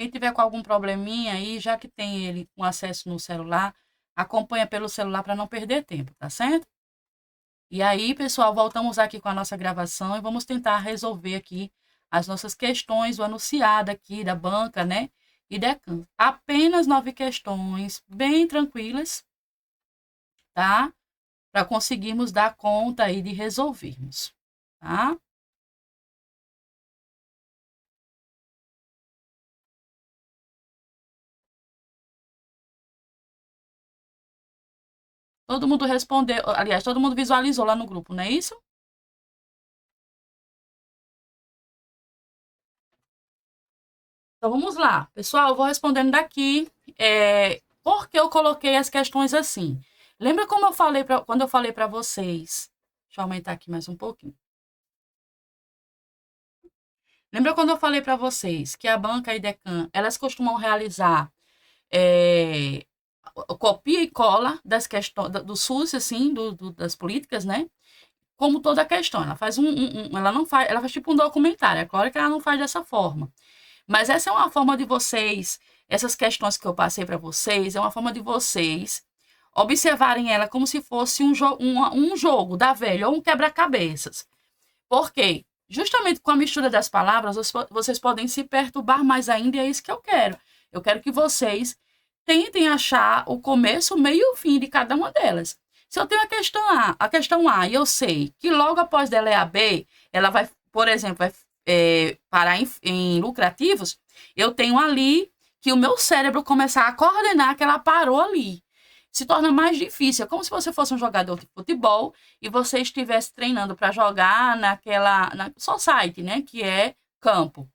Quem tiver com algum probleminha aí, já que tem ele com acesso no celular, acompanha pelo celular para não perder tempo, tá certo? E aí, pessoal, voltamos aqui com a nossa gravação e vamos tentar resolver aqui as nossas questões, o anunciado aqui da banca, né? E Decan. Apenas 9 questões, bem tranquilas, tá? Para conseguirmos dar conta aí de resolvermos, tá? Todo mundo respondeu, aliás, todo mundo visualizou lá no grupo, não é isso? Então vamos lá, pessoal, eu vou respondendo daqui, por que eu coloquei as questões assim. Lembra como eu falei quando eu falei para vocês? Deixa eu aumentar aqui mais um pouquinho. Lembra quando eu falei para vocês que a banca e Decan, elas costumam realizar é, copia e cola das questões do SUS, assim, das políticas, né? Como toda questão, ela faz ela não faz, ela faz tipo um documentário. É claro que ela não faz dessa forma. Mas essa é uma forma de vocês, essas questões que eu passei para vocês, é uma forma de vocês observarem ela como se fosse um jogo da velha, ou um quebra-cabeças. Por quê? Justamente com a mistura das palavras, vocês podem se perturbar mais ainda, e é isso que eu quero. Eu quero que vocês tentem achar o começo, o meio e o fim de cada uma delas. Se eu tenho a questão A, e eu sei que logo após dela é a B, ela vai, por exemplo, vai parar em lucrativos, eu tenho ali que o meu cérebro começar a coordenar que ela parou ali. Se torna mais difícil. É como se você fosse um jogador de futebol e você estivesse treinando para jogar na society, né, que é campo.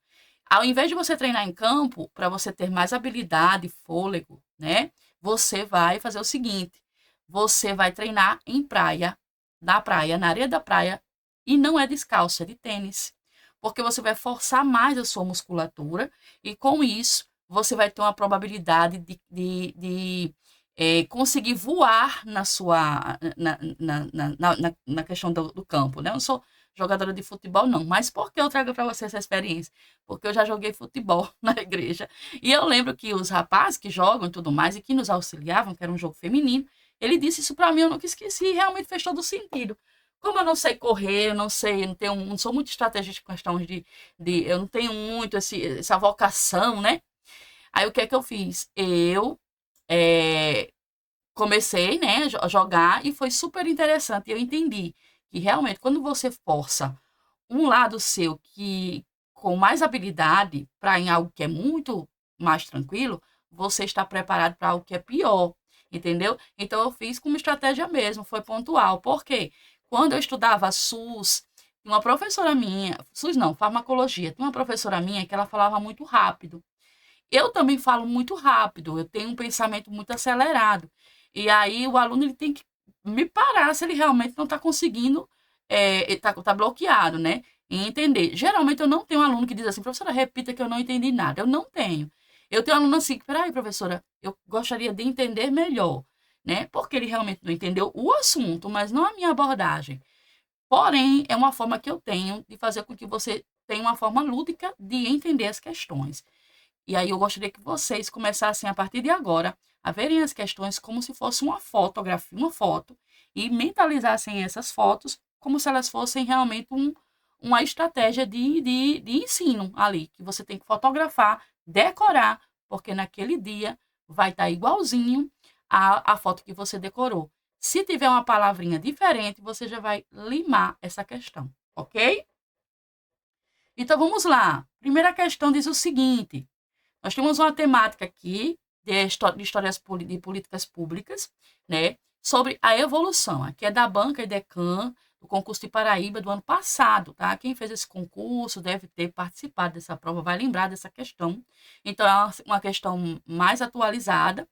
Ao invés de você treinar em campo, para você ter mais habilidade, fôlego, né, você vai fazer o seguinte: você vai treinar em praia, na praia, na areia da praia, e não é descalço, é de tênis. Porque você vai forçar mais a sua musculatura e com isso você vai ter uma probabilidade de conseguir voar na questão do campo, né? Eu não sou jogadora de futebol, não. Mas por que eu trago para você essa experiência? Porque eu já joguei futebol na igreja. E eu lembro que os rapazes que jogam e tudo mais, e que nos auxiliavam, que era um jogo feminino, ele disse isso para mim, eu nunca esqueci, e realmente fez todo sentido. Como eu não sei correr, eu não sei, eu não sou muito estrategista em questões eu não tenho muito essa vocação, né? Aí o que é que eu fiz? Eu é, comecei, né, a jogar e foi super interessante. Eu entendi que realmente quando você força um lado seu que com mais habilidade para em algo que é muito mais tranquilo, você está preparado para algo que é pior, entendeu? Então eu fiz como estratégia mesmo, foi pontual. Por quê? Quando eu estudava SUS, uma professora minha, SUS não, farmacologia, tinha uma professora minha que ela falava muito rápido. Eu também falo muito rápido, eu tenho um pensamento muito acelerado. E aí o aluno ele tem que me parar se ele realmente não está conseguindo, tá bloqueado, né? E entender. Geralmente eu não tenho um aluno que diz assim, professora, repita que eu não entendi nada. Eu não tenho. Eu tenho um aluno assim, peraí, professora, eu gostaria de entender melhor, né? Porque ele realmente não entendeu o assunto, mas não a minha abordagem. Porém, é uma forma que eu tenho de fazer com que você tenha uma forma lúdica de entender as questões. E aí eu gostaria que vocês começassem a partir de agora a verem as questões como se fosse uma fotografia, uma foto, e mentalizassem essas fotos como se elas fossem realmente uma estratégia de ensino ali, que você tem que fotografar, decorar, porque naquele dia vai estar igualzinho a foto que você decorou. Se tiver uma palavrinha diferente, você já vai limar essa questão, ok? Então vamos lá. Primeira questão diz o seguinte: nós temos uma temática aqui de histórias de políticas públicas, né, sobre a evolução. Aqui é da Banca Edecam, do concurso de Paraíba do ano passado, tá? Quem fez esse concurso deve ter participado dessa prova, vai lembrar dessa questão. Então, é uma questão mais atualizada.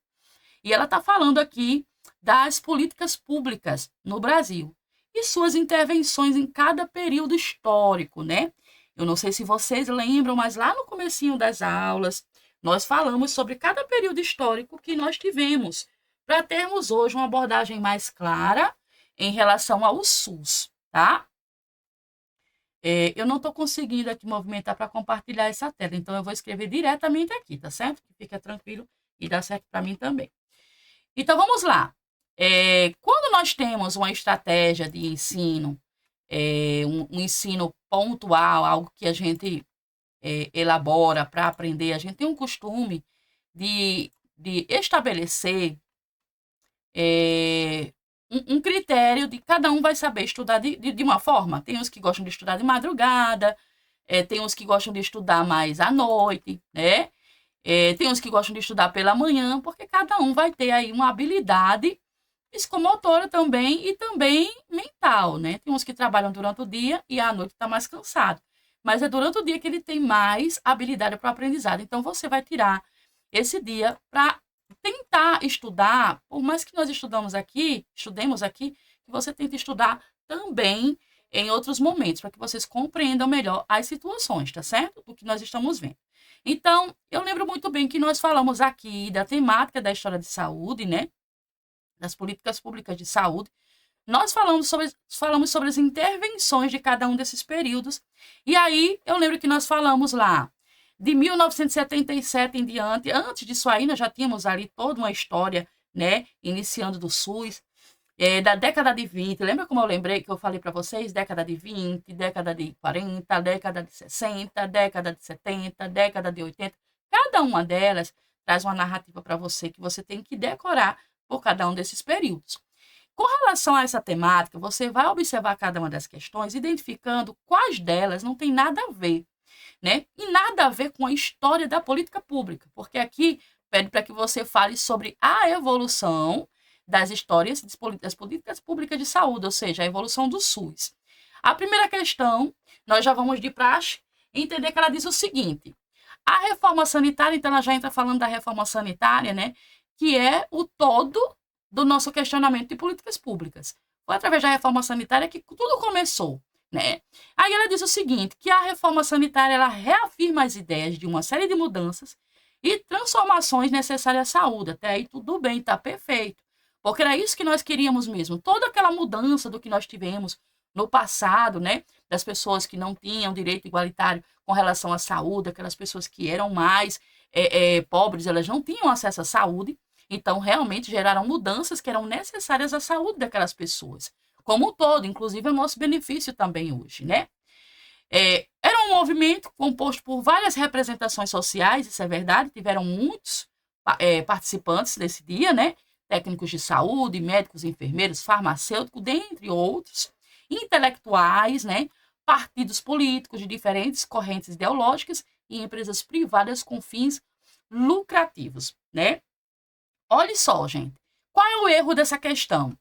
E ela está falando aqui das políticas públicas no Brasil e suas intervenções em cada período histórico, né? Eu não sei se vocês lembram, mas lá no comecinho das aulas, nós falamos sobre cada período histórico que nós tivemos, para termos hoje uma abordagem mais clara em relação ao SUS, tá? Eu não estou conseguindo aqui movimentar para compartilhar essa tela, então eu vou escrever diretamente aqui, tá certo? Fica tranquilo e dá certo para mim também. Então, vamos lá. Quando nós temos uma estratégia de ensino, um ensino pontual, algo que a gente elabora para aprender, a gente tem um costume de estabelecer um critério de cada um vai saber estudar de uma forma. Tem uns que gostam de estudar de madrugada, tem uns que gostam de estudar mais à noite, né? Tem uns que gostam de estudar pela manhã, porque cada um vai ter aí uma habilidade psicomotora também e também mental, né? Tem uns que trabalham durante o dia e à noite está mais cansado. Mas é durante o dia que ele tem mais habilidade para o aprendizado. Então, você vai tirar esse dia para tentar estudar, por mais que nós estudemos aqui, que você tente estudar também em outros momentos, para que vocês compreendam melhor as situações, tá certo? Do que nós estamos vendo. Então, eu lembro muito bem que nós falamos aqui da temática da história de saúde, né? Das políticas públicas de saúde. Nós falamos sobre as intervenções de cada um desses períodos. E aí, eu lembro que nós falamos lá de 1977 em diante. Antes disso aí, nós já tínhamos ali toda uma história, né? Iniciando do SUS. Da década de 20, lembra como eu lembrei que eu falei para vocês? Década de 20, década de 40, década de 60, década de 70, década de 80. Cada uma delas traz uma narrativa para você que você tem que decorar por cada um desses períodos. Com relação a essa temática, você vai observar cada uma das questões, identificando quais delas não tem nada a ver, né? E nada a ver com a história da política pública, porque aqui pede para que você fale sobre a evolução das histórias das políticas públicas de saúde, ou seja, a evolução do SUS. A primeira questão, nós já vamos de praxe entender que ela diz o seguinte: a reforma sanitária, então ela já entra falando da reforma sanitária, né, que é o todo do nosso questionamento de políticas públicas. Foi através da reforma sanitária que tudo começou, né? Aí ela diz o seguinte, que a reforma sanitária ela reafirma as ideias de uma série de mudanças e transformações necessárias à saúde. Até aí tudo bem, tá perfeito. Porque era isso que nós queríamos mesmo. Toda aquela mudança do que nós tivemos no passado, né? Das pessoas que não tinham direito igualitário com relação à saúde, aquelas pessoas que eram mais pobres, elas não tinham acesso à saúde. Então, realmente geraram mudanças que eram necessárias à saúde daquelas pessoas. Como um todo, inclusive, é o nosso benefício também hoje, né? Era um movimento composto por várias representações sociais, isso é verdade, tiveram muitos participantes desse dia, né? Técnicos de saúde, médicos, enfermeiros, farmacêuticos, dentre outros, intelectuais, né? Partidos políticos de diferentes correntes ideológicas e empresas privadas com fins lucrativos, né? Olha só, gente, qual é o erro dessa questão?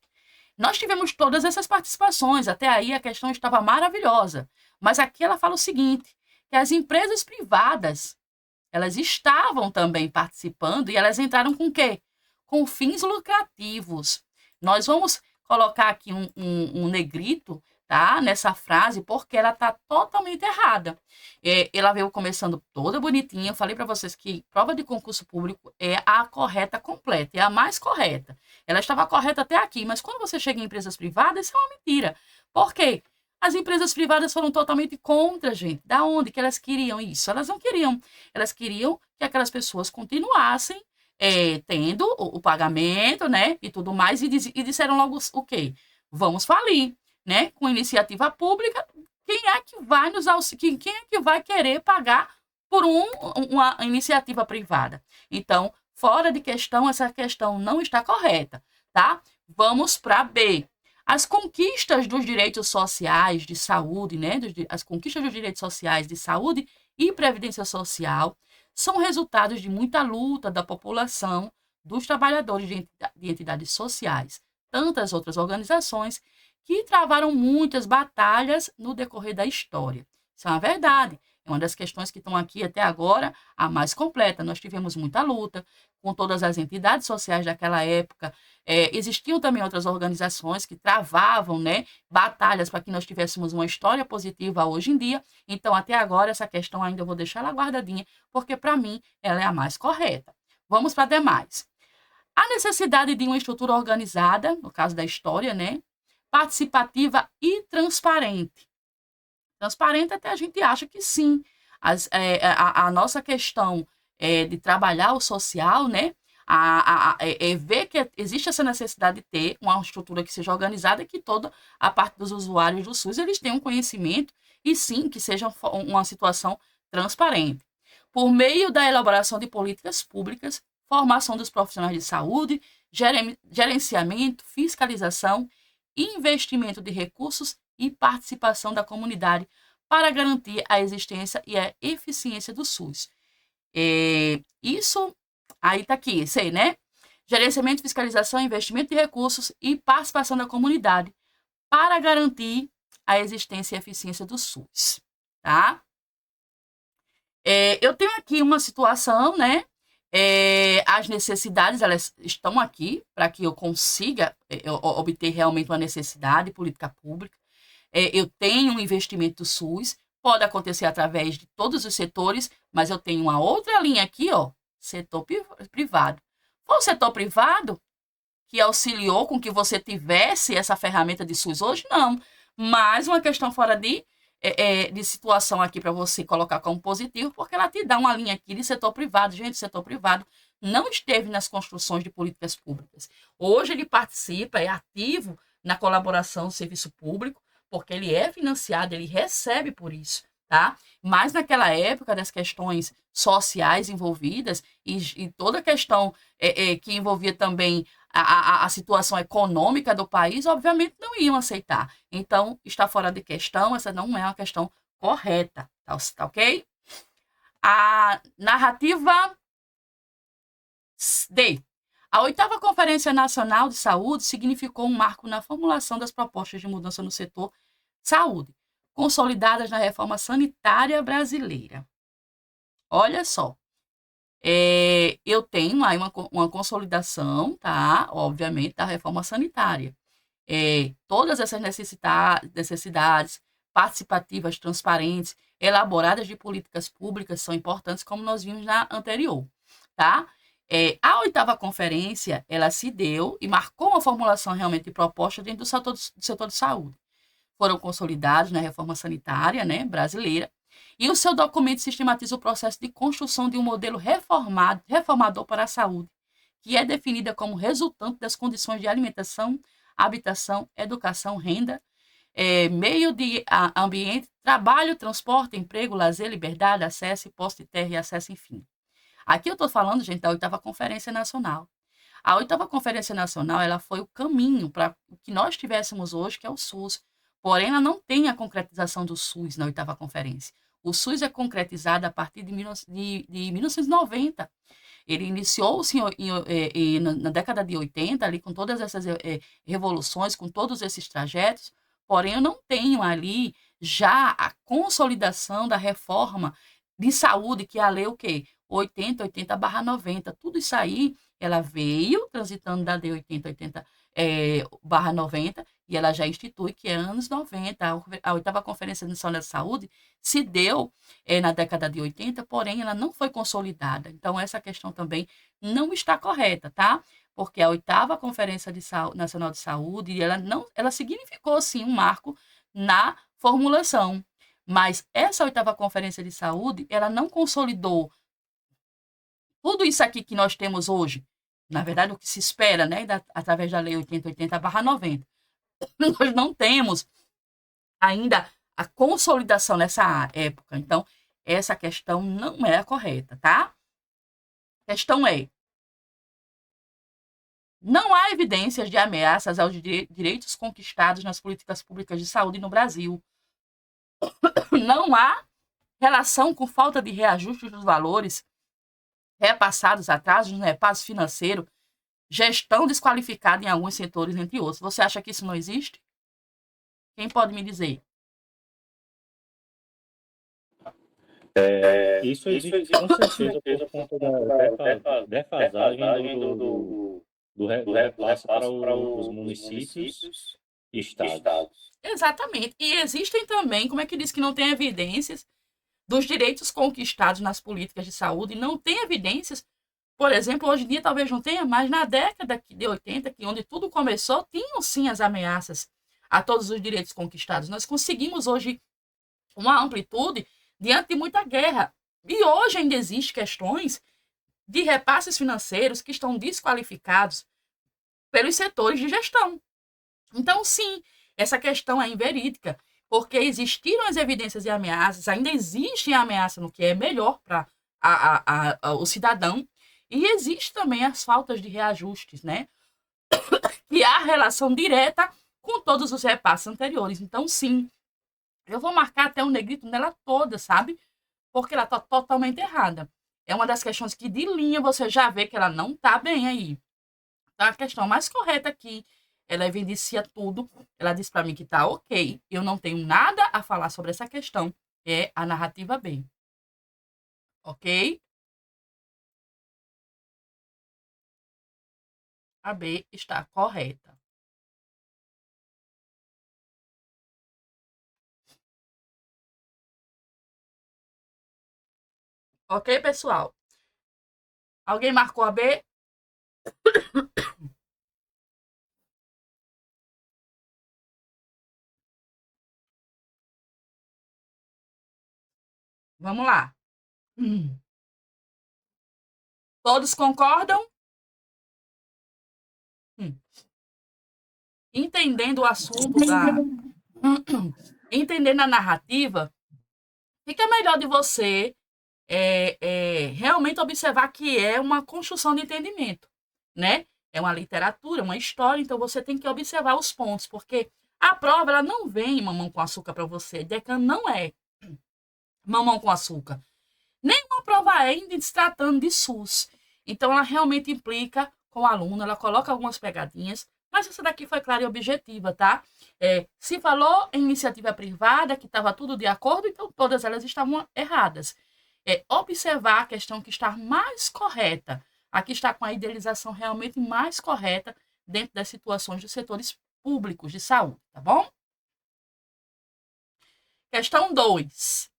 Nós tivemos todas essas participações, até aí a questão estava maravilhosa, mas aqui ela fala o seguinte, que as empresas privadas, elas estavam também participando e elas entraram com o quê? Com fins lucrativos. Nós vamos colocar aqui um negrito, tá? Nessa frase, porque ela está totalmente errada. Ela veio começando toda bonitinha. Eu falei para vocês que prova de concurso público é a correta completa, é a mais correta. Ela estava correta até aqui, mas quando você chega em empresas privadas, isso é uma mentira. Por quê? As empresas privadas foram totalmente contra, gente. Da onde que elas queriam isso? Elas não queriam. Elas queriam que aquelas pessoas continuassem tendo o pagamento, né, e tudo mais, e disseram logo o quê? Vamos falir, né, com iniciativa pública, quem é que vai nos auxiliar, quem é que vai querer pagar por uma iniciativa privada? Então, fora de questão, essa questão não está correta, tá? Vamos para B. As conquistas dos direitos sociais de saúde, né, as conquistas dos direitos sociais de saúde e previdência social são resultados de muita luta da população, dos trabalhadores de entidades sociais, tantas outras organizações que travaram muitas batalhas no decorrer da história. Isso é uma verdade. É uma das questões que estão aqui até agora, a mais completa. Nós tivemos muita luta com todas as entidades sociais daquela época. Existiam também outras organizações que travavam, né, batalhas para que nós tivéssemos uma história positiva hoje em dia. Então, até agora, essa questão ainda eu vou deixar ela guardadinha, porque, para mim, ela é a mais correta. Vamos para demais. A necessidade de uma estrutura organizada, no caso da história, né, participativa e transparente. Transparente até a gente acha que sim. A nossa questão de trabalhar o social, né? Ver que existe essa necessidade de ter uma estrutura que seja organizada e que toda a parte dos usuários do SUS eles tenham conhecimento e sim que seja uma situação transparente. Por meio da elaboração de políticas públicas, formação dos profissionais de saúde, gerenciamento, fiscalização, investimento de recursos e participação da comunidade para garantir a existência e a eficiência do SUS. Isso, aí está aqui, sei, né? Gerenciamento, fiscalização, investimento de recursos e participação da comunidade para garantir a existência e a eficiência do SUS, tá? Eu tenho aqui uma situação, né? As necessidades, elas estão aqui para que eu consiga obter realmente uma necessidade política pública. Eu tenho um investimento do SUS, pode acontecer através de todos os setores, mas eu tenho uma outra linha aqui, ó, setor privado. Foi o setor privado que auxiliou com que você tivesse essa ferramenta de SUS hoje? Não. Mais uma questão fora de situação aqui para você colocar como positivo, porque ela te dá uma linha aqui de setor privado. Gente, o setor privado não esteve nas construções de políticas públicas. Hoje ele participa, é ativo na colaboração do serviço público, porque ele é financiado, ele recebe por isso, tá? Mas naquela época das questões sociais envolvidas e toda a questão que envolvia também a situação econômica do país, obviamente não iam aceitar. Então, está fora de questão, essa não é uma questão correta, tá ok? A narrativa D. A 8ª Conferência Nacional de Saúde significou um marco na formulação das propostas de mudança no setor saúde, consolidadas na reforma sanitária brasileira. Olha só, eu tenho aí uma consolidação, tá? Obviamente, da reforma sanitária. Todas essas necessidades participativas, transparentes, elaboradas de políticas públicas são importantes, como nós vimos na anterior, tá? A 8ª conferência, ela se deu e marcou uma formulação realmente de proposta dentro do setor de saúde. Foram consolidados na reforma sanitária, né, brasileira, e o seu documento sistematiza o processo de construção de um modelo reformador para a saúde, que é definida como resultante das condições de alimentação, habitação, educação, renda, meio de ambiente, trabalho, transporte, emprego, lazer, liberdade, acesso, posse de terra e acesso, enfim. Aqui eu estou falando, gente, da 8ª Conferência Nacional. A 8ª Conferência Nacional, ela foi o caminho para o que nós tivéssemos hoje, que é o SUS. Porém, ela não tem a concretização do SUS na 8ª Conferência. O SUS é concretizado a partir de 1990. Ele iniciou-se na década de 80, ali com todas essas revoluções, com todos esses trajetos, porém eu não tenho ali já a consolidação da reforma de saúde, que é a lei o quê? 80/90. Tudo isso aí, ela veio transitando da lei 80/90 e ela já institui que é anos 90. A 8ª Conferência Nacional de Saúde se deu na década de 80, porém ela não foi consolidada. Então, essa questão também não está correta, tá? Porque a 8ª Conferência Nacional de Saúde, ela significou, sim, um marco na formulação. Mas essa 8ª Conferência de Saúde, ela não consolidou tudo isso aqui que nós temos hoje. Na verdade, o que se espera, né, através da Lei 80/90. Nós não temos ainda a consolidação nessa época. Então, essa questão não é a correta, tá? A questão é: não há evidências de ameaças aos direitos conquistados nas políticas públicas de saúde no Brasil. Não há relação com falta de reajuste dos valores repassados, atrasos no repasse financeiro, gestão desqualificada em alguns setores, entre outros. Você acha que isso não existe? Quem pode me dizer? Isso existe com certeza por conta da defasagem do repasse para os municípios e estados. Exatamente. E existem também, como é que diz que não tem evidências dos direitos conquistados nas políticas de saúde? Não tem evidências. Por exemplo, hoje em dia talvez não tenha, mas na década de 80, que onde tudo começou, tinham sim as ameaças a todos os direitos conquistados. Nós conseguimos hoje uma amplitude diante de muita guerra. E hoje ainda existem questões de repasses financeiros que estão desqualificados pelos setores de gestão. Então, sim, essa questão é inverídica, porque existiram as evidências e ameaças, ainda existe ameaça no que é melhor para o cidadão, e existe também as faltas de reajustes, né? E há relação direta com todos os repasses anteriores. Então, sim, eu vou marcar até um negrito nela toda, sabe? Porque ela está totalmente errada. É uma das questões que de linha você já vê que ela não está bem aí. Então, a questão mais correta aqui, ela evidencia tudo. Ela diz para mim que está ok. Eu não tenho nada a falar sobre essa questão. É a narrativa B. Ok? A B está correta. Ok, pessoal? Alguém marcou a B? Vamos lá. Todos concordam? Hum. Entendendo o assunto da. Entendendo a narrativa, fica melhor de você realmente observar que é uma construção de entendimento, né? É uma literatura, uma história, então você tem que observar os pontos, porque a prova ela não vem mamão com açúcar para você. Decano não é mamão com açúcar. Nenhuma prova é, ainda se tratando de SUS. Então, ela realmente implica com o aluno, ela coloca algumas pegadinhas, mas essa daqui foi clara e objetiva, tá? Se falou em iniciativa privada, que estava tudo de acordo, então todas elas estavam erradas. Observar a questão que está mais correta. Aqui está com a idealização realmente mais correta dentro das situações dos setores públicos de saúde, tá bom? Questão 2.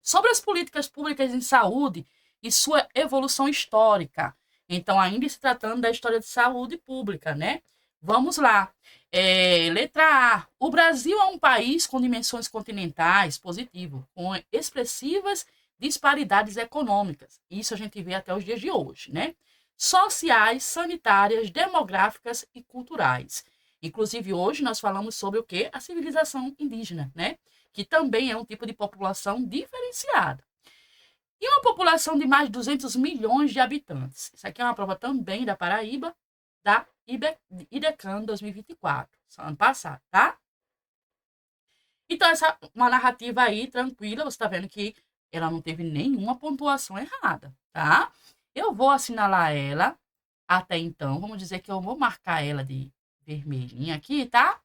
Sobre as políticas públicas em saúde e sua evolução histórica. Então, ainda se tratando da história de saúde pública, né? Vamos lá. Letra A. O Brasil é um país com dimensões continentais, positivo, com expressivas disparidades econômicas. Isso a gente vê até os dias de hoje, né? Sociais, sanitárias, demográficas e culturais. Inclusive, hoje nós falamos sobre o quê? A civilização indígena, né? Que também é um tipo de população diferenciada. E uma população de mais de 200 milhões de habitantes. Isso aqui é uma prova também da Paraíba, da IDECAN 2024, ano passado, tá? Então, essa é uma narrativa aí, tranquila, você tá vendo que ela não teve nenhuma pontuação errada, tá? Eu vou assinalar ela até então, vamos dizer que eu vou marcar ela de vermelhinha aqui, tá?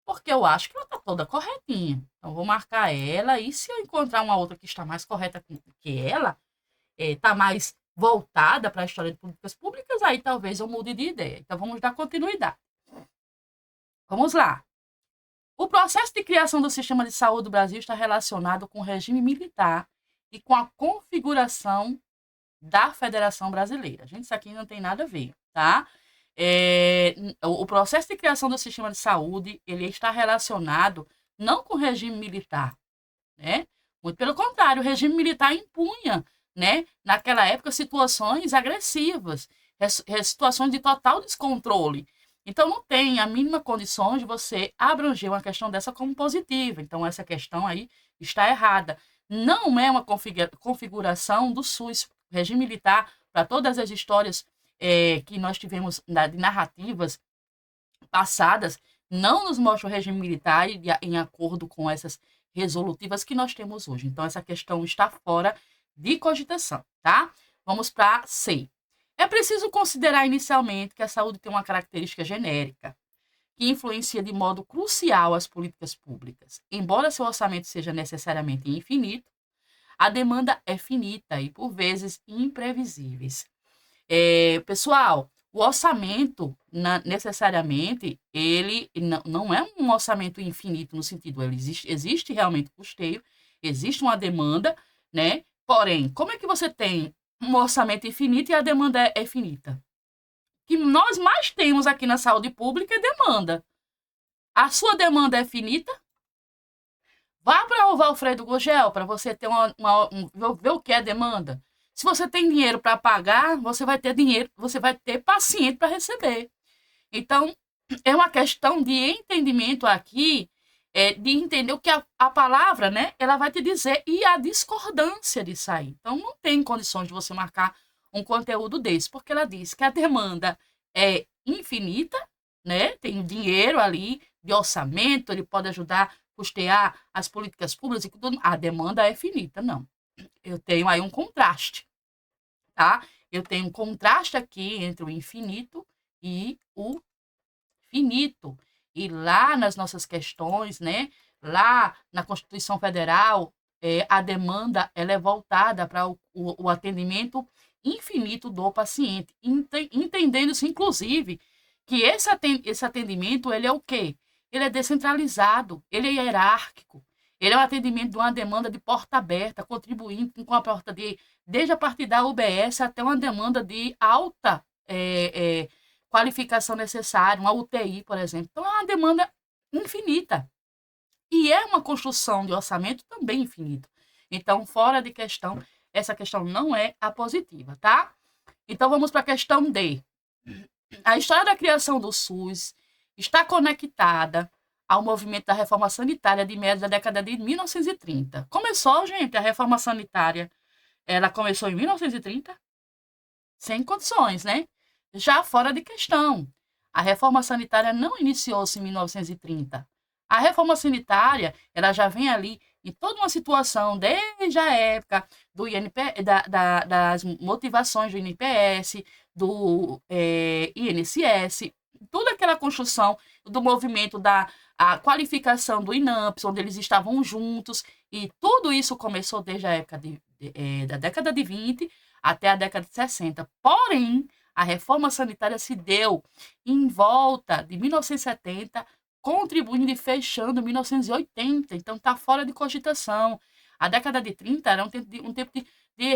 Porque eu acho que ela está toda corretinha. Então, vou marcar ela. E se eu encontrar uma outra que está mais correta que ela, está mais voltada para a história de políticas públicas, aí talvez eu mude de ideia. Então, vamos dar continuidade. Vamos lá. O processo de criação do sistema de saúde do Brasil está relacionado com o regime militar e com a configuração da Federação Brasileira. Gente, isso aqui não tem nada a ver, tá? O processo de criação do sistema de saúde ele está relacionado não com o regime militar, né? Muito pelo contrário, o regime militar impunha, né, naquela época, situações agressivas, situações de total descontrole. Então, não tem a mínima condição de você abranger uma questão dessa como positiva. Então, essa questão aí está errada. Não é uma configuração do SUS, regime militar, para todas as histórias que nós tivemos de narrativas passadas, não nos mostra o regime militar em acordo com essas resolutivas que nós temos hoje. Então, essa questão está fora de cogitação, tá? Vamos para C. É preciso considerar inicialmente que a saúde tem uma característica genérica, que influencia de modo crucial as políticas públicas. Embora seu orçamento seja necessariamente infinito, a demanda é finita e, por vezes, imprevisíveis. Pessoal, o orçamento, necessariamente, ele não é um orçamento infinito no sentido, ele existe realmente custeio, existe uma demanda, né? Porém, como é que você tem um orçamento infinito e a demanda é finita? O que nós mais temos aqui na saúde pública é demanda. A sua demanda é finita? Vá para o Valfredo Gugel para você ter ver o que é demanda. Se você tem dinheiro para pagar, você vai ter dinheiro, você vai ter paciente para receber. Então, é uma questão de entendimento aqui, de entender o que a palavra, né, ela vai te dizer e a discordância de sair. Então, não tem condições de você marcar um conteúdo desse, porque ela diz que a demanda é infinita, né, tem dinheiro ali de orçamento, ele pode ajudar a custear as políticas públicas e tudo. A demanda é finita, não. Eu tenho aí um contraste, tá? Eu tenho um contraste aqui entre o infinito e o finito. E lá nas nossas questões, né, lá na Constituição Federal, a demanda ela é voltada para o atendimento infinito do paciente, entendendo-se, inclusive, que esse atendimento ele é o quê? Ele é descentralizado, ele é hierárquico, ele é um atendimento de uma demanda de porta aberta, contribuindo com a porta desde a partir da UBS até uma demanda de alta qualificação necessária, uma UTI, por exemplo. Então, é uma demanda infinita. E é uma construção de orçamento também infinita. Então, fora de questão, essa questão não é a positiva, tá? Então, vamos para a questão D. A história da criação do SUS está conectada ao movimento da reforma sanitária de meados da década de 1930. Começou, gente, a reforma sanitária, ela começou em 1930, sem condições, né? Já fora de questão. A reforma sanitária não iniciou-se em 1930. A reforma sanitária, ela já vem ali em toda uma situação, desde a época do das motivações do INPS, do INSS, toda aquela construção do movimento da qualificação do INAMPS, onde eles estavam juntos, e tudo isso começou desde a época da década de 20 até a década de 60. Porém, a reforma sanitária se deu em volta de 1970, contribuindo e fechando 1980. Então, está fora de cogitação. A década de 30 era um tempo de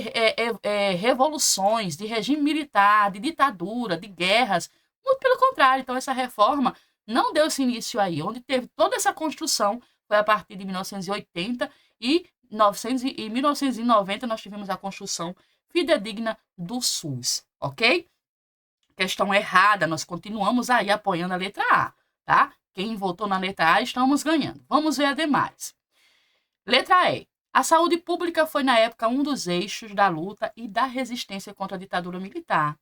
revoluções, de regime militar, de ditadura, de guerras. Muito pelo contrário. Então, essa reforma não deu esse início aí. Onde teve toda essa construção foi a partir de 1980 e em 1990 nós tivemos a construção fidedigna do SUS, ok? Questão errada, nós continuamos aí apoiando a letra A, tá? Quem votou na letra A, estamos ganhando. Vamos ver a demais. Letra E. A saúde pública foi, na época, um dos eixos da luta e da resistência contra a ditadura militar,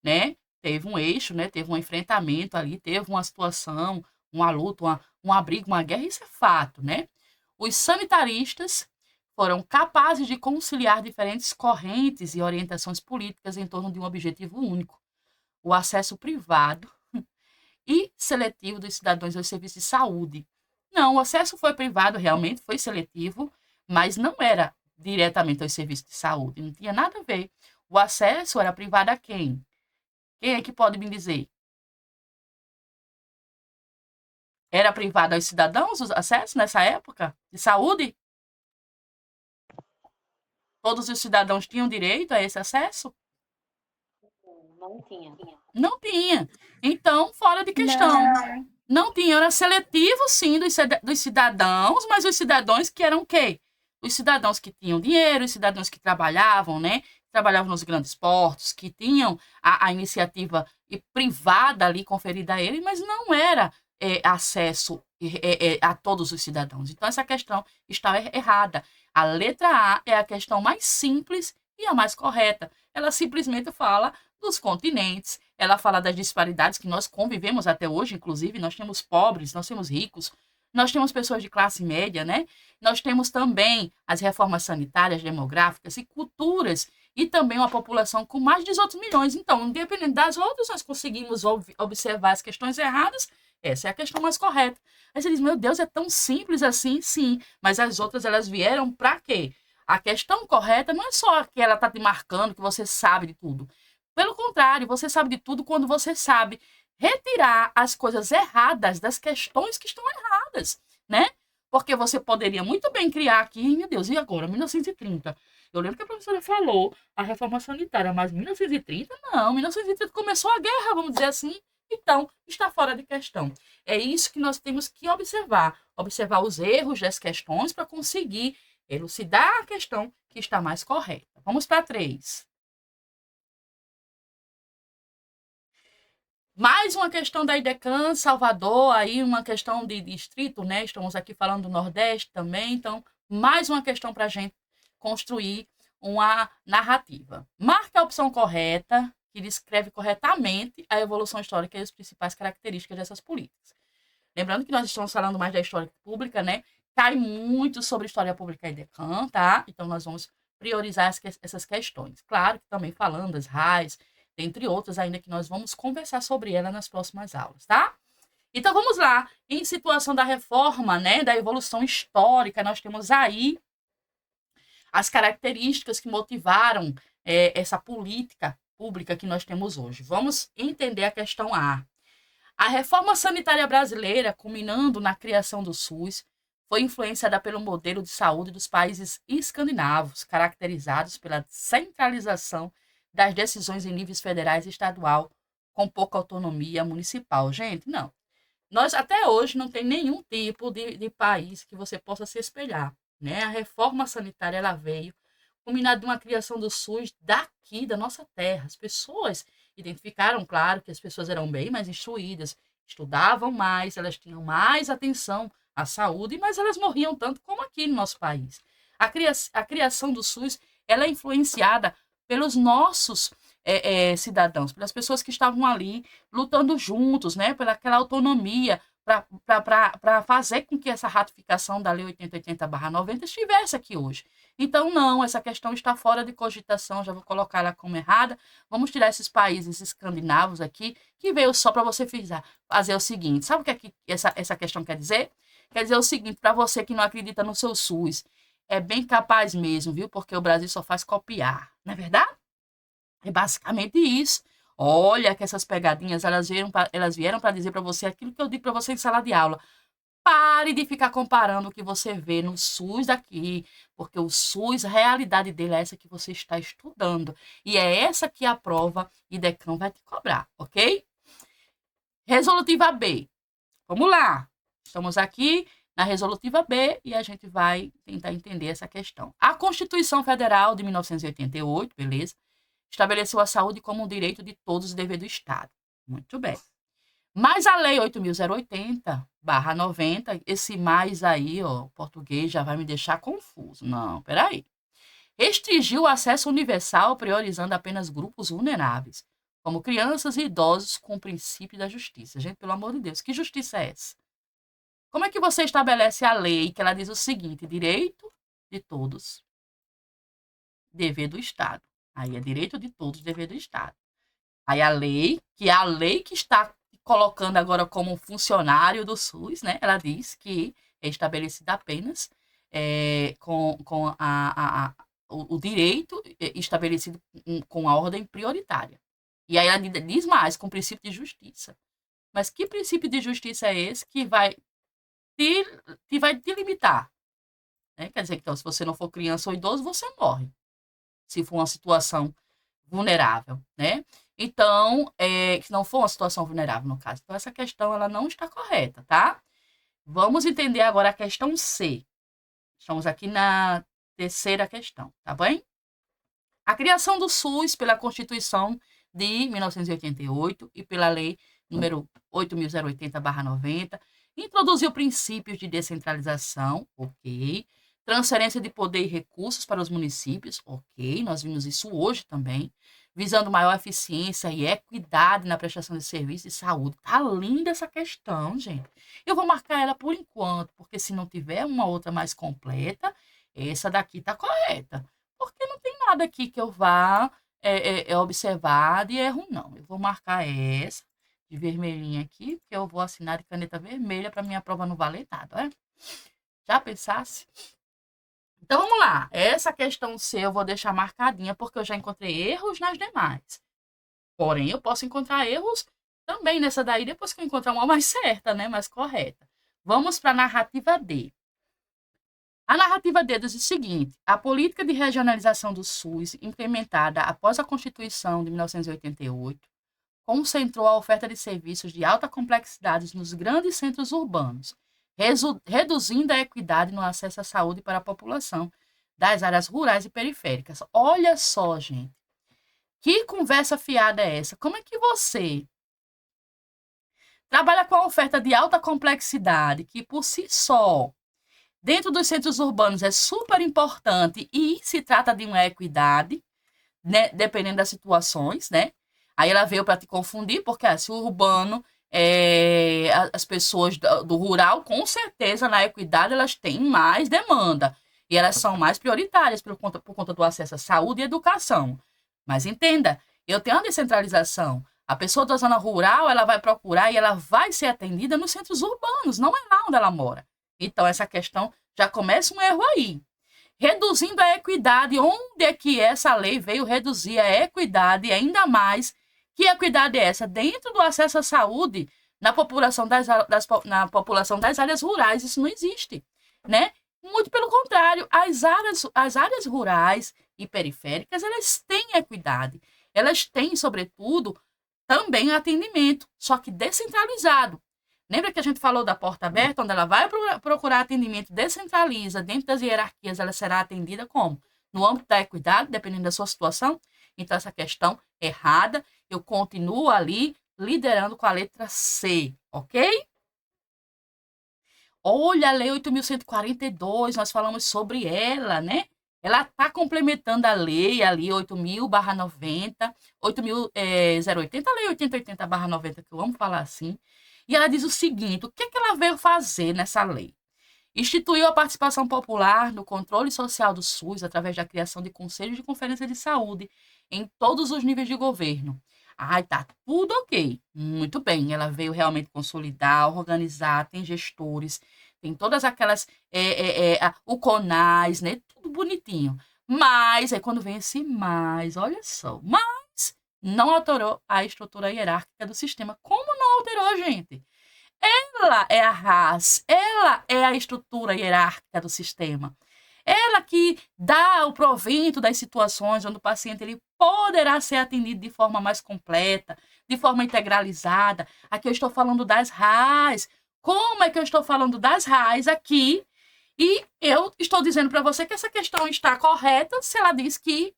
né? Teve um eixo, né? Teve um enfrentamento ali, teve uma situação, uma luta, um abrigo, uma guerra, isso é fato, né? Os sanitaristas foram capazes de conciliar diferentes correntes e orientações políticas em torno de um objetivo único: o acesso privado e seletivo dos cidadãos aos serviços de saúde. Não, o acesso foi privado, realmente foi seletivo, mas não era diretamente aos serviços de saúde, não tinha nada a ver. O acesso era privado a quem? Quem é que pode me dizer? Era privado aos cidadãos o acesso nessa época de saúde? Todos os cidadãos tinham direito a esse acesso? Não tinha. Não tinha. Então, fora de questão. Não tinha, era seletivo, sim, dos cidadãos, mas os cidadãos que eram o quê? Os cidadãos que tinham dinheiro, os cidadãos que trabalhavam, né? Trabalhavam nos grandes portos, que tinham a iniciativa privada ali conferida a ele, mas não era acesso a todos os cidadãos. Então, essa questão está errada. A letra A é a questão mais simples e a mais correta. Ela simplesmente fala dos continentes, ela fala das disparidades que nós convivemos até hoje, inclusive, nós temos pobres, nós temos ricos, nós temos pessoas de classe média, né? Nós temos também as reformas sanitárias, demográficas e culturas, e também uma população com mais de 18 milhões. Então, independente das outras, nós conseguimos observar as questões erradas, essa é a questão mais correta. Aí você diz, meu Deus, é tão simples assim? Sim, mas as outras, elas vieram para quê? A questão correta não é só que ela está te marcando, que você sabe de tudo. Pelo contrário, você sabe de tudo quando você sabe retirar as coisas erradas das questões que estão erradas, né? Porque você poderia muito bem criar aqui, meu Deus, e agora? 1930. Eu lembro que a professora falou a reforma sanitária, mas 1930 não. 1930 começou a guerra, vamos dizer assim. Então, está fora de questão. É isso que nós temos que observar. Observar os erros das questões para conseguir elucidar a questão que está mais correta. Vamos para 3. Mais uma questão da IDECAN, Salvador, aí uma questão de distrito, né? Estamos aqui falando do Nordeste também, então, mais uma questão para a gente construir uma narrativa. Marque a opção correta, que descreve corretamente a evolução histórica e as principais características dessas políticas. Lembrando que nós estamos falando mais da história pública, né? Cai muito sobre história pública e IDECAN, tá? Então, nós vamos priorizar essas questões. Claro que também falando das RAIs, dentre outras ainda que nós vamos conversar sobre ela nas próximas aulas, tá? Então, vamos lá. Em situação da reforma, né, da evolução histórica, nós temos aí as características que motivaram essa política pública que nós temos hoje. Vamos entender a questão A. A reforma sanitária brasileira, culminando na criação do SUS, foi influenciada pelo modelo de saúde dos países escandinavos, caracterizados pela centralização das decisões em níveis federais e estadual, com pouca autonomia municipal. Gente, não. Nós até hoje não tem nenhum tipo de país que você possa se espelhar, né? A reforma sanitária ela veio culminada de uma criação do SUS daqui, da nossa terra. As pessoas identificaram, claro, que as pessoas eram bem mais instruídas, estudavam mais, elas tinham mais atenção à saúde, mas elas morriam tanto como aqui no nosso país. A criação do SUS ela é influenciada pelos nossos cidadãos, pelas pessoas que estavam ali lutando juntos, né, pela aquela autonomia, para fazer com que essa ratificação da Lei 8080/90 estivesse aqui hoje. Então, não, essa questão está fora de cogitação, já vou colocar ela como errada. Vamos tirar esses países escandinavos aqui, que veio só para você fazer o seguinte. Sabe o que, é que essa questão quer dizer? Quer dizer o seguinte, para você que não acredita no seu SUS, é bem capaz mesmo, viu? Porque o Brasil só faz copiar, não é verdade? É basicamente isso. Olha que essas pegadinhas, elas vieram para dizer para você aquilo que eu digo para você em sala de aula. Pare de ficar comparando o que você vê no SUS daqui, porque o SUS, a realidade dele é essa que você está estudando. E é essa que a prova IDECAN vai te cobrar, ok? Resolutiva B. Vamos lá. Estamos aqui na resolutiva B e a gente vai tentar entender essa questão. A Constituição Federal de 1988, beleza? Estabeleceu a saúde como um direito de todos e dever do Estado. Muito bem. Mas a Lei 8.080/90, esse mais aí, ó, o português já vai me deixar confuso. Não, peraí. Restringiu o acesso universal, priorizando apenas grupos vulneráveis, como crianças e idosos, com o princípio da justiça. Gente, pelo amor de Deus, que justiça é essa? Como é que você estabelece a lei que ela diz o seguinte: direito de todos, dever do Estado. Aí é direito de todos, dever do Estado. Aí a lei, que é a lei que está colocando agora como funcionário do SUS, né? Ela diz que é estabelecida apenas com o direito estabelecido com a ordem prioritária. E aí ela diz mais, com o princípio de justiça. Mas que princípio de justiça é esse que vai te limitar? Né? Quer dizer que então, se você não for criança ou idoso, você morre. Se for uma situação vulnerável, né? Então, que não for uma situação vulnerável, no caso. Então, essa questão, ela não está correta, tá? Vamos entender agora a questão C. Estamos aqui na terceira questão, tá bem? A criação do SUS pela Constituição de 1988 e pela Lei número 8.080/90 introduziu princípios de descentralização, ok. Transferência de poder e recursos para os municípios, ok. Nós vimos isso hoje também. Visando maior eficiência e equidade na prestação de serviços de saúde. Tá linda essa questão, gente. Eu vou marcar ela por enquanto, porque se não tiver uma outra mais completa, essa daqui tá correta. Porque não tem nada aqui que eu vá observar de erro, não. Eu vou marcar essa de vermelhinha aqui, porque eu vou assinar de caneta vermelha para minha prova não valer nada, é? Já pensasse? Então, vamos lá. Essa questão C eu vou deixar marcadinha, porque eu já encontrei erros nas demais. Porém, eu posso encontrar erros também nessa daí, depois que eu encontrar uma mais certa, né? Mais correta. Vamos para a narrativa D. A narrativa D diz o seguinte: a política de regionalização do SUS, implementada após a Constituição de 1988, concentrou a oferta de serviços de alta complexidade nos grandes centros urbanos, reduzindo a equidade no acesso à saúde para a população das áreas rurais e periféricas. Olha só, gente, que conversa fiada é essa? Como é que você trabalha com a oferta de alta complexidade, que por si só, dentro dos centros urbanos é super importante e se trata de uma equidade, né, dependendo das situações, né? Aí ela veio para te confundir, porque se o urbano, as pessoas do rural, com certeza, na equidade, elas têm mais demanda. E elas são mais prioritárias por conta do acesso à saúde e educação. Mas entenda, eu tenho uma descentralização. A pessoa da zona rural, ela vai procurar e ela vai ser atendida nos centros urbanos, não é lá onde ela mora. Então, essa questão já começa um erro aí. Reduzindo a equidade, onde é que essa lei veio reduzir a equidade ainda mais? Que equidade é essa? Dentro do acesso à saúde, na população na população das áreas rurais, isso não existe, né? Muito pelo contrário, as áreas rurais e periféricas, elas têm equidade. Elas têm, sobretudo, também atendimento, só que descentralizado. Lembra que a gente falou da porta aberta, onde ela vai procurar atendimento, descentraliza, dentro das hierarquias ela será atendida como? No âmbito da equidade, dependendo da sua situação. Então, essa questão errada, eu continuo ali liderando com a letra C, ok? Olha a Lei 8.142, nós falamos sobre ela, né? Ela está complementando a lei ali, 8.000/90, 8.080, a lei 8080/90, que eu amo falar assim. E ela diz o seguinte, o que ela veio fazer nessa lei? Instituiu a participação popular no controle social do SUS através da criação de conselhos de conferência de saúde em todos os níveis de governo. Ai, tá tudo ok. Muito bem, ela veio realmente consolidar, organizar, tem gestores, tem todas aquelas, o CONAS, né? Tudo bonitinho. Mas, aí quando vem esse mais, olha só, mas não alterou a estrutura hierárquica do sistema. Como não alterou, gente? Ela é a RAS, ela é a estrutura hierárquica do sistema. Ela que dá o provento das situações onde o paciente ele poderá ser atendido de forma mais completa, de forma integralizada. Aqui eu estou falando das RAS. Como é que eu estou falando das RAS aqui? E eu estou dizendo para você que essa questão está correta se ela diz que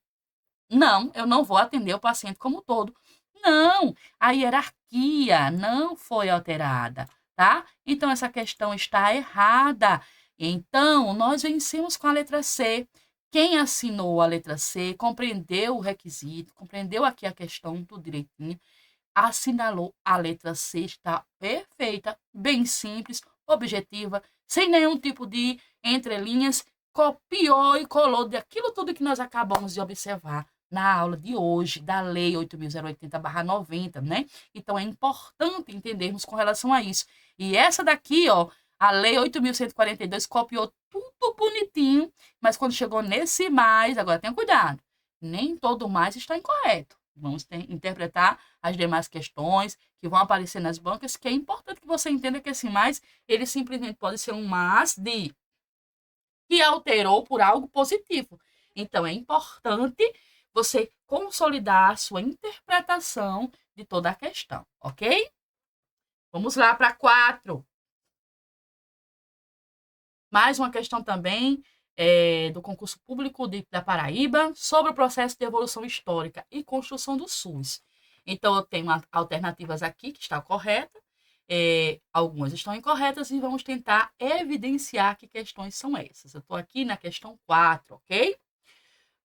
não, eu não vou atender o paciente como um todo. Não, a hierarquia não foi alterada, tá? Então, essa questão está errada. Então, nós vencemos com a letra C. Quem assinou a letra C, compreendeu o requisito, compreendeu aqui a questão tudo direitinho, assinalou a letra C, está perfeita, bem simples, objetiva, sem nenhum tipo de entrelinhas, copiou e colou daquilo tudo que nós acabamos de observar na aula de hoje, da Lei 8.080/90, né? Então, é importante entendermos com relação a isso. E essa daqui, ó, a Lei 8.142 copiou tudo bonitinho, mas quando chegou nesse mais, agora tenha cuidado, nem todo mais está incorreto. Vamos interpretar as demais questões que vão aparecer nas bancas, que é importante que você entenda que esse mais, ele simplesmente pode ser um mas de que alterou por algo positivo. Então, é importante você consolidar a sua interpretação de toda a questão, ok? Vamos lá para 4. Mais uma questão também do concurso público da Paraíba sobre o processo de evolução histórica e construção do SUS. Então, eu tenho alternativas aqui que está correta, algumas estão incorretas e vamos tentar evidenciar que questões são essas. Eu estou aqui na questão 4, ok?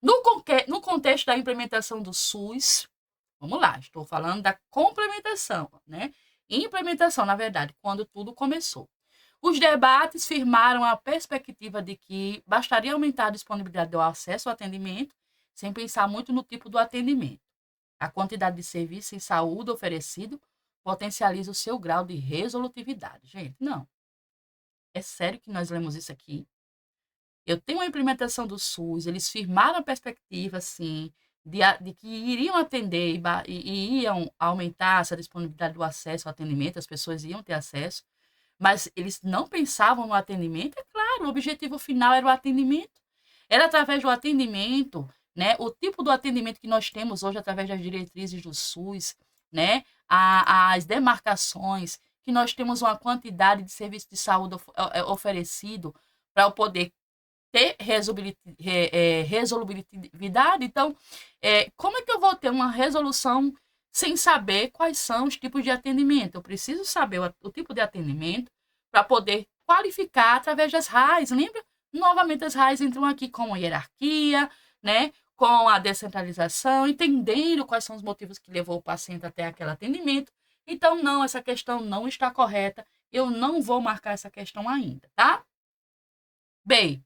No contexto da implementação do SUS, vamos lá, estou falando da complementação, né? Implementação, na verdade, quando tudo começou. Os debates firmaram a perspectiva de que bastaria aumentar a disponibilidade do acesso ao atendimento, sem pensar muito no tipo do atendimento. A quantidade de serviços em saúde oferecido potencializa o seu grau de resolutividade. Gente, não. É sério que nós lemos isso aqui? Eu tenho uma implementação do SUS, eles firmaram a perspectiva, sim, de que iriam atender e iam aumentar essa disponibilidade do acesso ao atendimento, as pessoas iam ter acesso, mas eles não pensavam no atendimento. É claro, o objetivo final era o atendimento. Era através do atendimento, né? O tipo do atendimento que nós temos hoje através das diretrizes do SUS, né? as demarcações, que nós temos uma quantidade de serviço de saúde oferecido para eu poder ter resolubilidade. Então, como é que eu vou ter uma resolução sem saber quais são os tipos de atendimento? Eu preciso saber o tipo de atendimento para poder qualificar através das RAIs. Lembra? Novamente, as RAIs entram aqui com a hierarquia, né? Com a descentralização, entendendo quais são os motivos que levou o paciente até aquele atendimento. Então, não, essa questão não está correta. Eu não vou marcar essa questão ainda, tá? Bem,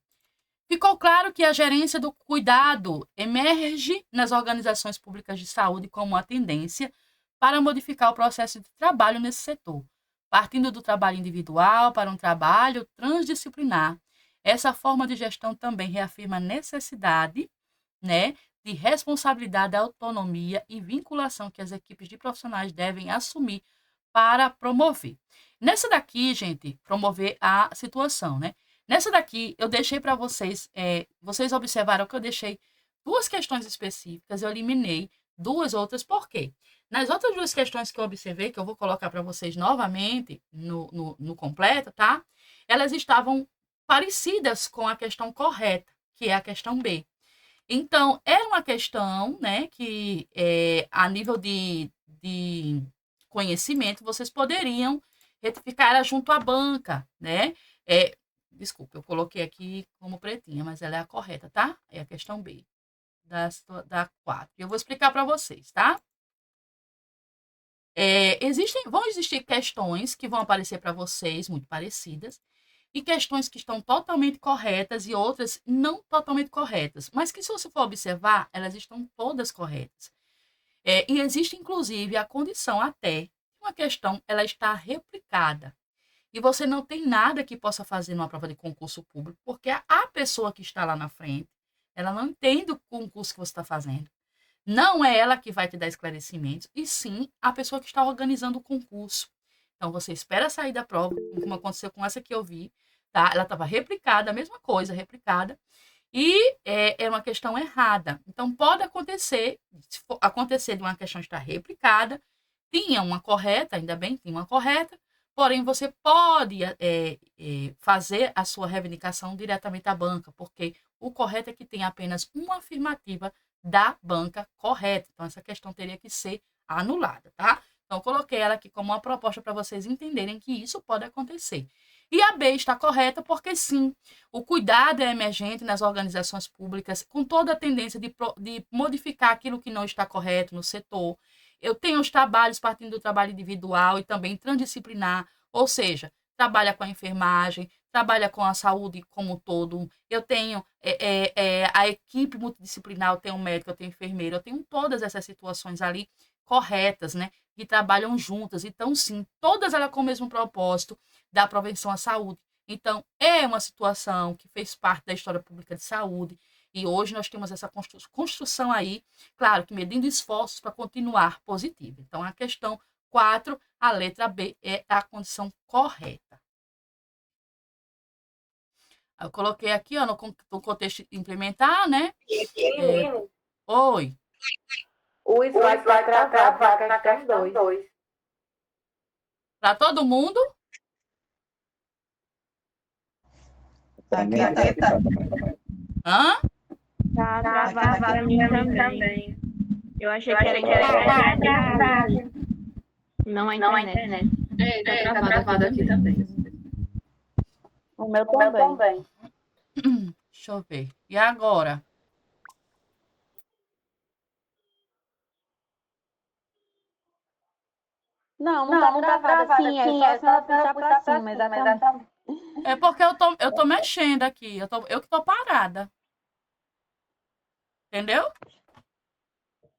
ficou claro que a gerência do cuidado emerge nas organizações públicas de saúde como uma tendência para modificar o processo de trabalho nesse setor, partindo do trabalho individual para um trabalho transdisciplinar. Essa forma de gestão também reafirma a necessidade, né, de responsabilidade, autonomia e vinculação que as equipes de profissionais devem assumir para promover. Nessa daqui, gente, promover a situação, né? Nessa daqui, eu deixei para vocês, vocês observaram que eu deixei 2 questões específicas, eu eliminei 2 outras, por quê? Nas outras 2 questões que eu observei, que eu vou colocar para vocês novamente no completo, tá? Elas estavam parecidas com a questão correta, que é a questão B. Então, era uma questão, né, que a nível de conhecimento, vocês poderiam retificar ela junto à banca, né? Desculpa, eu coloquei aqui como pretinha, mas ela é a correta, tá? É a questão B, da 4. Eu vou explicar para vocês, tá? Vão existir questões que vão aparecer para vocês, muito parecidas, e questões que estão totalmente corretas e outras não totalmente corretas, mas que, se você for observar, elas estão todas corretas. E existe, inclusive, a condição até que uma questão ela está replicada. E você não tem nada que possa fazer numa prova de concurso público, porque a pessoa que está lá na frente, ela não entende o concurso que você está fazendo. Não é ela que vai te dar esclarecimentos, e sim a pessoa que está organizando o concurso. Então, você espera sair da prova, como aconteceu com essa que eu vi, tá? Ela estava replicada, a mesma coisa, replicada, e é uma questão errada. Então, pode acontecer, se for acontecer de uma questão estar replicada, tinha uma correta, ainda bem, tinha uma correta, porém, você pode fazer a sua reivindicação diretamente à banca, porque o correto é que tem apenas uma afirmativa da banca correta. Então, essa questão teria que ser anulada, tá? Então, eu coloquei ela aqui como uma proposta para vocês entenderem que isso pode acontecer. E a B está correta porque, sim, o cuidado é emergente nas organizações públicas, com toda a tendência de modificar aquilo que não está correto no setor. Eu tenho os trabalhos partindo do trabalho individual e também transdisciplinar, ou seja, trabalha com a enfermagem, trabalha com a saúde como um todo. Eu tenho a equipe multidisciplinar, eu tenho médico, eu tenho enfermeiro, eu tenho todas essas situações ali corretas, né? Que trabalham juntas. Então, sim, todas elas com o mesmo propósito da prevenção à saúde. Então, é uma situação que fez parte da história pública de saúde. E hoje nós temos essa construção aí, claro, que medindo esforços para continuar positiva. Então, a questão 4, a letra B é a condição correta. Eu coloquei aqui, ó, no contexto implementar, né? Oi. O slide vai travar para a questão 2. Para todo mundo? Aqui tá. Hã? Tá travado pra mim também. Eu achei que era travado. Não a internet. Tá travado aqui também. O meu também. Deixa eu ver. E agora? Não tá travado assim, é só puxar pra cima, exatamente. É porque eu tô mexendo aqui. Eu que tô parada. Entendeu?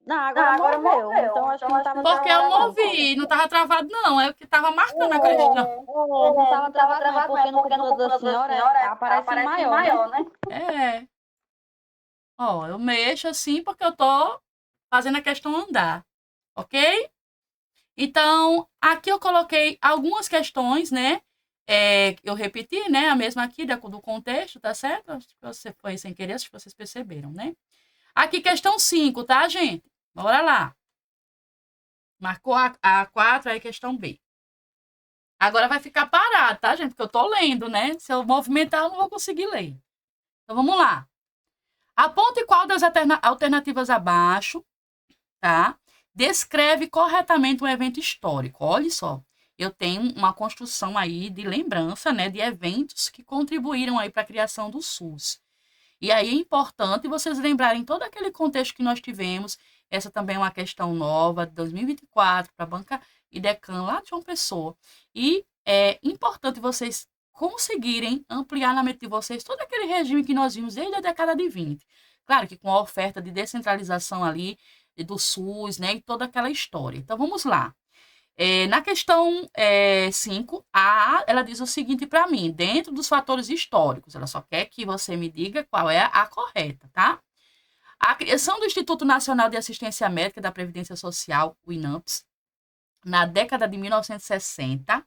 Não, agora moveu. Então acho que não tava Porque eu movi, não tava travado, não. É o que tava marcando a questão. Não tava travado, porque no computador da senhora aparece maior, né? É. Ó, eu mexo assim porque eu tô fazendo a questão andar. Ok? Então, aqui eu coloquei algumas questões, né? Eu repeti, né? A mesma aqui do contexto, tá certo? Acho que você foi sem querer, acho que vocês perceberam, né? Aqui, questão 5, tá, gente? Bora lá. Marcou a 4, aí questão B. Agora vai ficar parado, tá, gente? Porque eu tô lendo, né? Se eu movimentar, eu não vou conseguir ler. Então, vamos lá. Aponte qual das alternativas abaixo, tá? Descreve corretamente um evento histórico. Olha só, eu tenho uma construção aí de lembrança, né, de eventos que contribuíram aí para a criação do SUS. E aí é importante vocês lembrarem todo aquele contexto que nós tivemos. Essa também é uma questão nova, de 2024, para a banca IDECAN, lá de João Pessoa. E é importante vocês conseguirem ampliar na mente de vocês todo aquele regime que nós vimos desde a década de 20. Claro que com a oferta de descentralização ali do SUS, né, e toda aquela história. Então, vamos lá. Na questão 5, ela diz o seguinte para mim, dentro dos fatores históricos, ela só quer que você me diga qual é a correta, tá? A criação do Instituto Nacional de Assistência Médica da Previdência Social, o INAMPS, na década de 1960,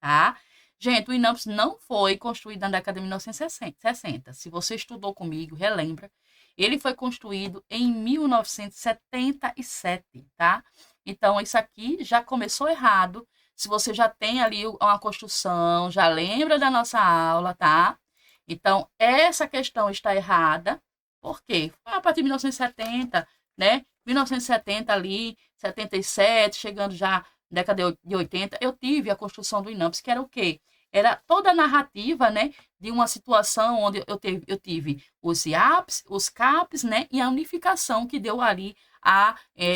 tá? Gente, o INAMPS não foi construído na década de 1960. Se você estudou comigo, relembra. Ele foi construído em 1977, tá? Então, isso aqui já começou errado. Se você já tem ali uma construção, já lembra da nossa aula, tá? Então, essa questão está errada. Por quê? Foi a partir de 1970, né? 1970 ali, 77, chegando já na década de 80, eu tive a construção do INAMPS, que era o quê? Era toda a narrativa, né, de uma situação onde eu tive os IAPs, os CAPs, né, e a unificação que deu ali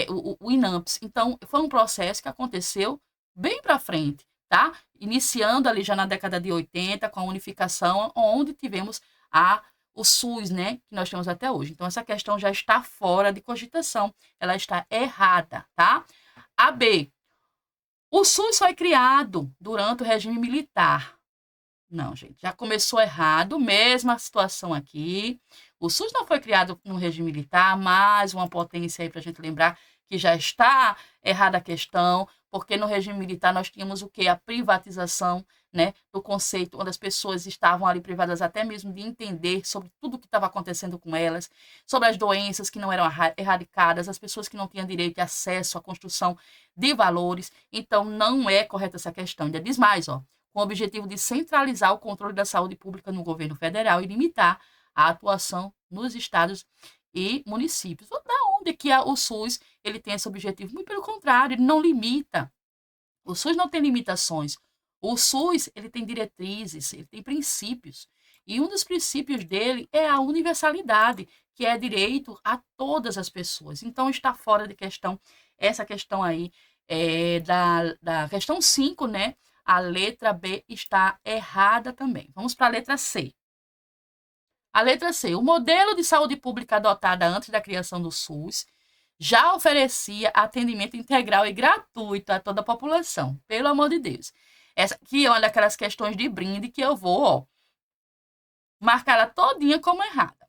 o INAMPS. Então, foi um processo que aconteceu bem para frente, tá? Iniciando ali já na década de 80, com a unificação, onde tivemos o SUS, né, que nós temos até hoje. Então, essa questão já está fora de cogitação, ela está errada, tá? A B. O SUS foi criado durante o regime militar. Não, gente, já começou errado, mesma situação aqui. O SUS não foi criado no regime militar, mais uma potência aí para a gente lembrar que já está errada a questão, porque no regime militar nós tínhamos o quê? A privatização, né, do conceito, onde as pessoas estavam ali privadas até mesmo de entender sobre tudo o que estava acontecendo com elas, sobre as doenças que não eram erradicadas, as pessoas que não tinham direito de acesso à construção de valores. Então, não é correta essa questão. Ainda diz mais, ó, com o objetivo de centralizar o controle da saúde pública no governo federal e limitar a atuação nos estados e municípios. Da onde que o SUS ele tem esse objetivo? Muito pelo contrário, ele não limita. O SUS não tem limitações. O SUS ele tem diretrizes, ele tem princípios. E um dos princípios dele é a universalidade, que é direito a todas as pessoas. Então, está fora de questão essa questão aí da questão 5, né? A letra B está errada também. Vamos para a letra C. A letra C. O modelo de saúde pública adotado antes da criação do SUS já oferecia atendimento integral e gratuito a toda a população. Pelo amor de Deus. Essa aqui é uma daquelas questões de brinde que eu vou marcar ela todinha como errada.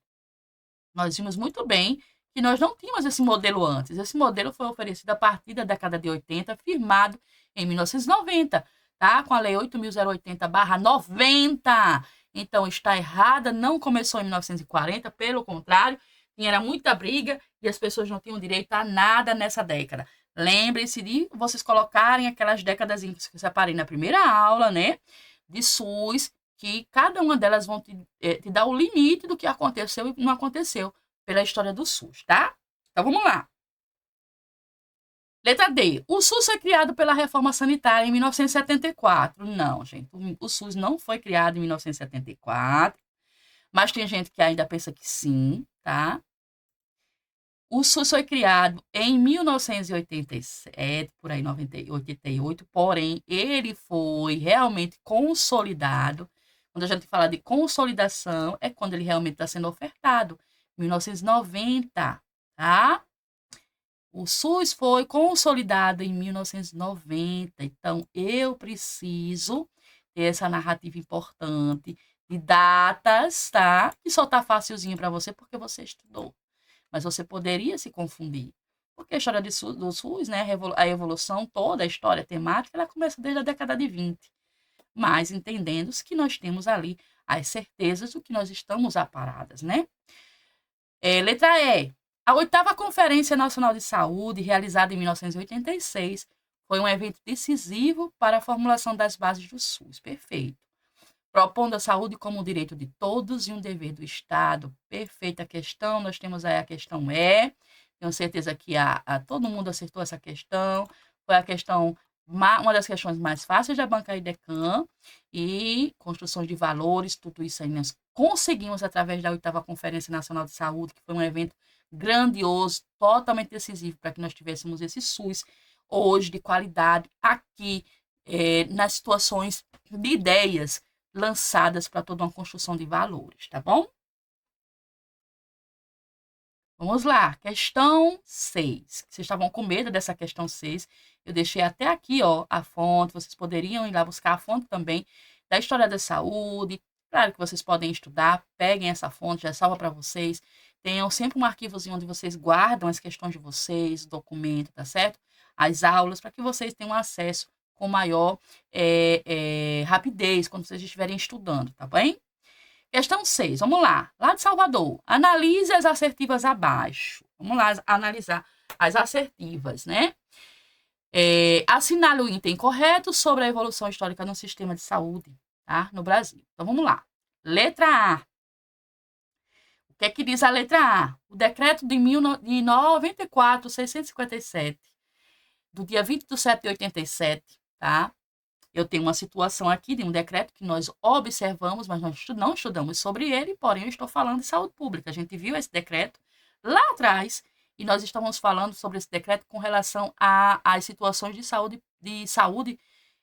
Nós vimos muito bem que nós não tínhamos esse modelo antes. Esse modelo foi oferecido a partir da década de 80, firmado em 1990, tá? Com a Lei 8.080/90. Então, está errada, não começou em 1940, pelo contrário, era muita briga e as pessoas não tinham direito a nada nessa década. Lembrem-se de vocês colocarem aquelas décadas que eu separei na primeira aula, né? De SUS, que cada uma delas vão te dar o limite do que aconteceu e não aconteceu pela história do SUS, tá? Então, vamos lá. Letra D. O SUS foi criado pela reforma sanitária em 1974. Não, gente. O SUS não foi criado em 1974. Mas tem gente que ainda pensa que sim, tá? O SUS foi criado em 1987, por aí, 88, porém, ele foi realmente consolidado. Quando a gente fala de consolidação, é quando ele realmente está sendo ofertado. 1990, tá? O SUS foi consolidado em 1990. Então, eu preciso ter essa narrativa importante de datas, tá? Que só tá facilzinho para você porque você estudou. Mas você poderia se confundir. Porque a história do SUS, né, a evolução toda, a história temática, ela começa desde a década de 20. Mas entendendo que nós temos ali as certezas do que nós estamos aparadas, né? Letra E. A 8ª Conferência Nacional de Saúde, realizada em 1986, foi um evento decisivo para a formulação das bases do SUS. Perfeito. Propondo a saúde como um direito de todos e um dever do Estado. Perfeita questão. Nós temos aí a questão E. Tenho certeza que todo mundo acertou essa questão. Foi a questão, uma das questões mais fáceis da banca IDECAM. E construções de valores, tudo isso aí nós conseguimos através da 8ª Conferência Nacional de Saúde, que foi um evento grandioso, totalmente decisivo para que nós tivéssemos esse SUS hoje de qualidade aqui nas situações de ideias lançadas para toda uma construção de valores, tá bom? Vamos lá, questão 6. Vocês estavam com medo dessa questão 6. Eu deixei até aqui, ó, a fonte. Vocês poderiam ir lá buscar a fonte também da História da Saúde. Claro que vocês podem estudar, peguem essa fonte, já salva para vocês. Tenham sempre um arquivozinho onde vocês guardam as questões de vocês, o documento, tá certo? As aulas, para que vocês tenham acesso com maior rapidez quando vocês estiverem estudando, tá bem? Questão 6, vamos lá. Lá de Salvador, analise as assertivas abaixo. Vamos lá analisar as assertivas, né? Assinale o item correto sobre a evolução histórica no sistema de saúde, tá? No Brasil. Então, vamos lá. Letra A. O que é que diz a letra A? O decreto de 94.657, do dia 20 de setembro de 87, tá? Eu tenho uma situação aqui de um decreto que nós observamos, mas nós não estudamos sobre ele, porém eu estou falando de saúde pública. A gente viu esse decreto lá atrás e nós estamos falando sobre esse decreto com relação às situações de saúde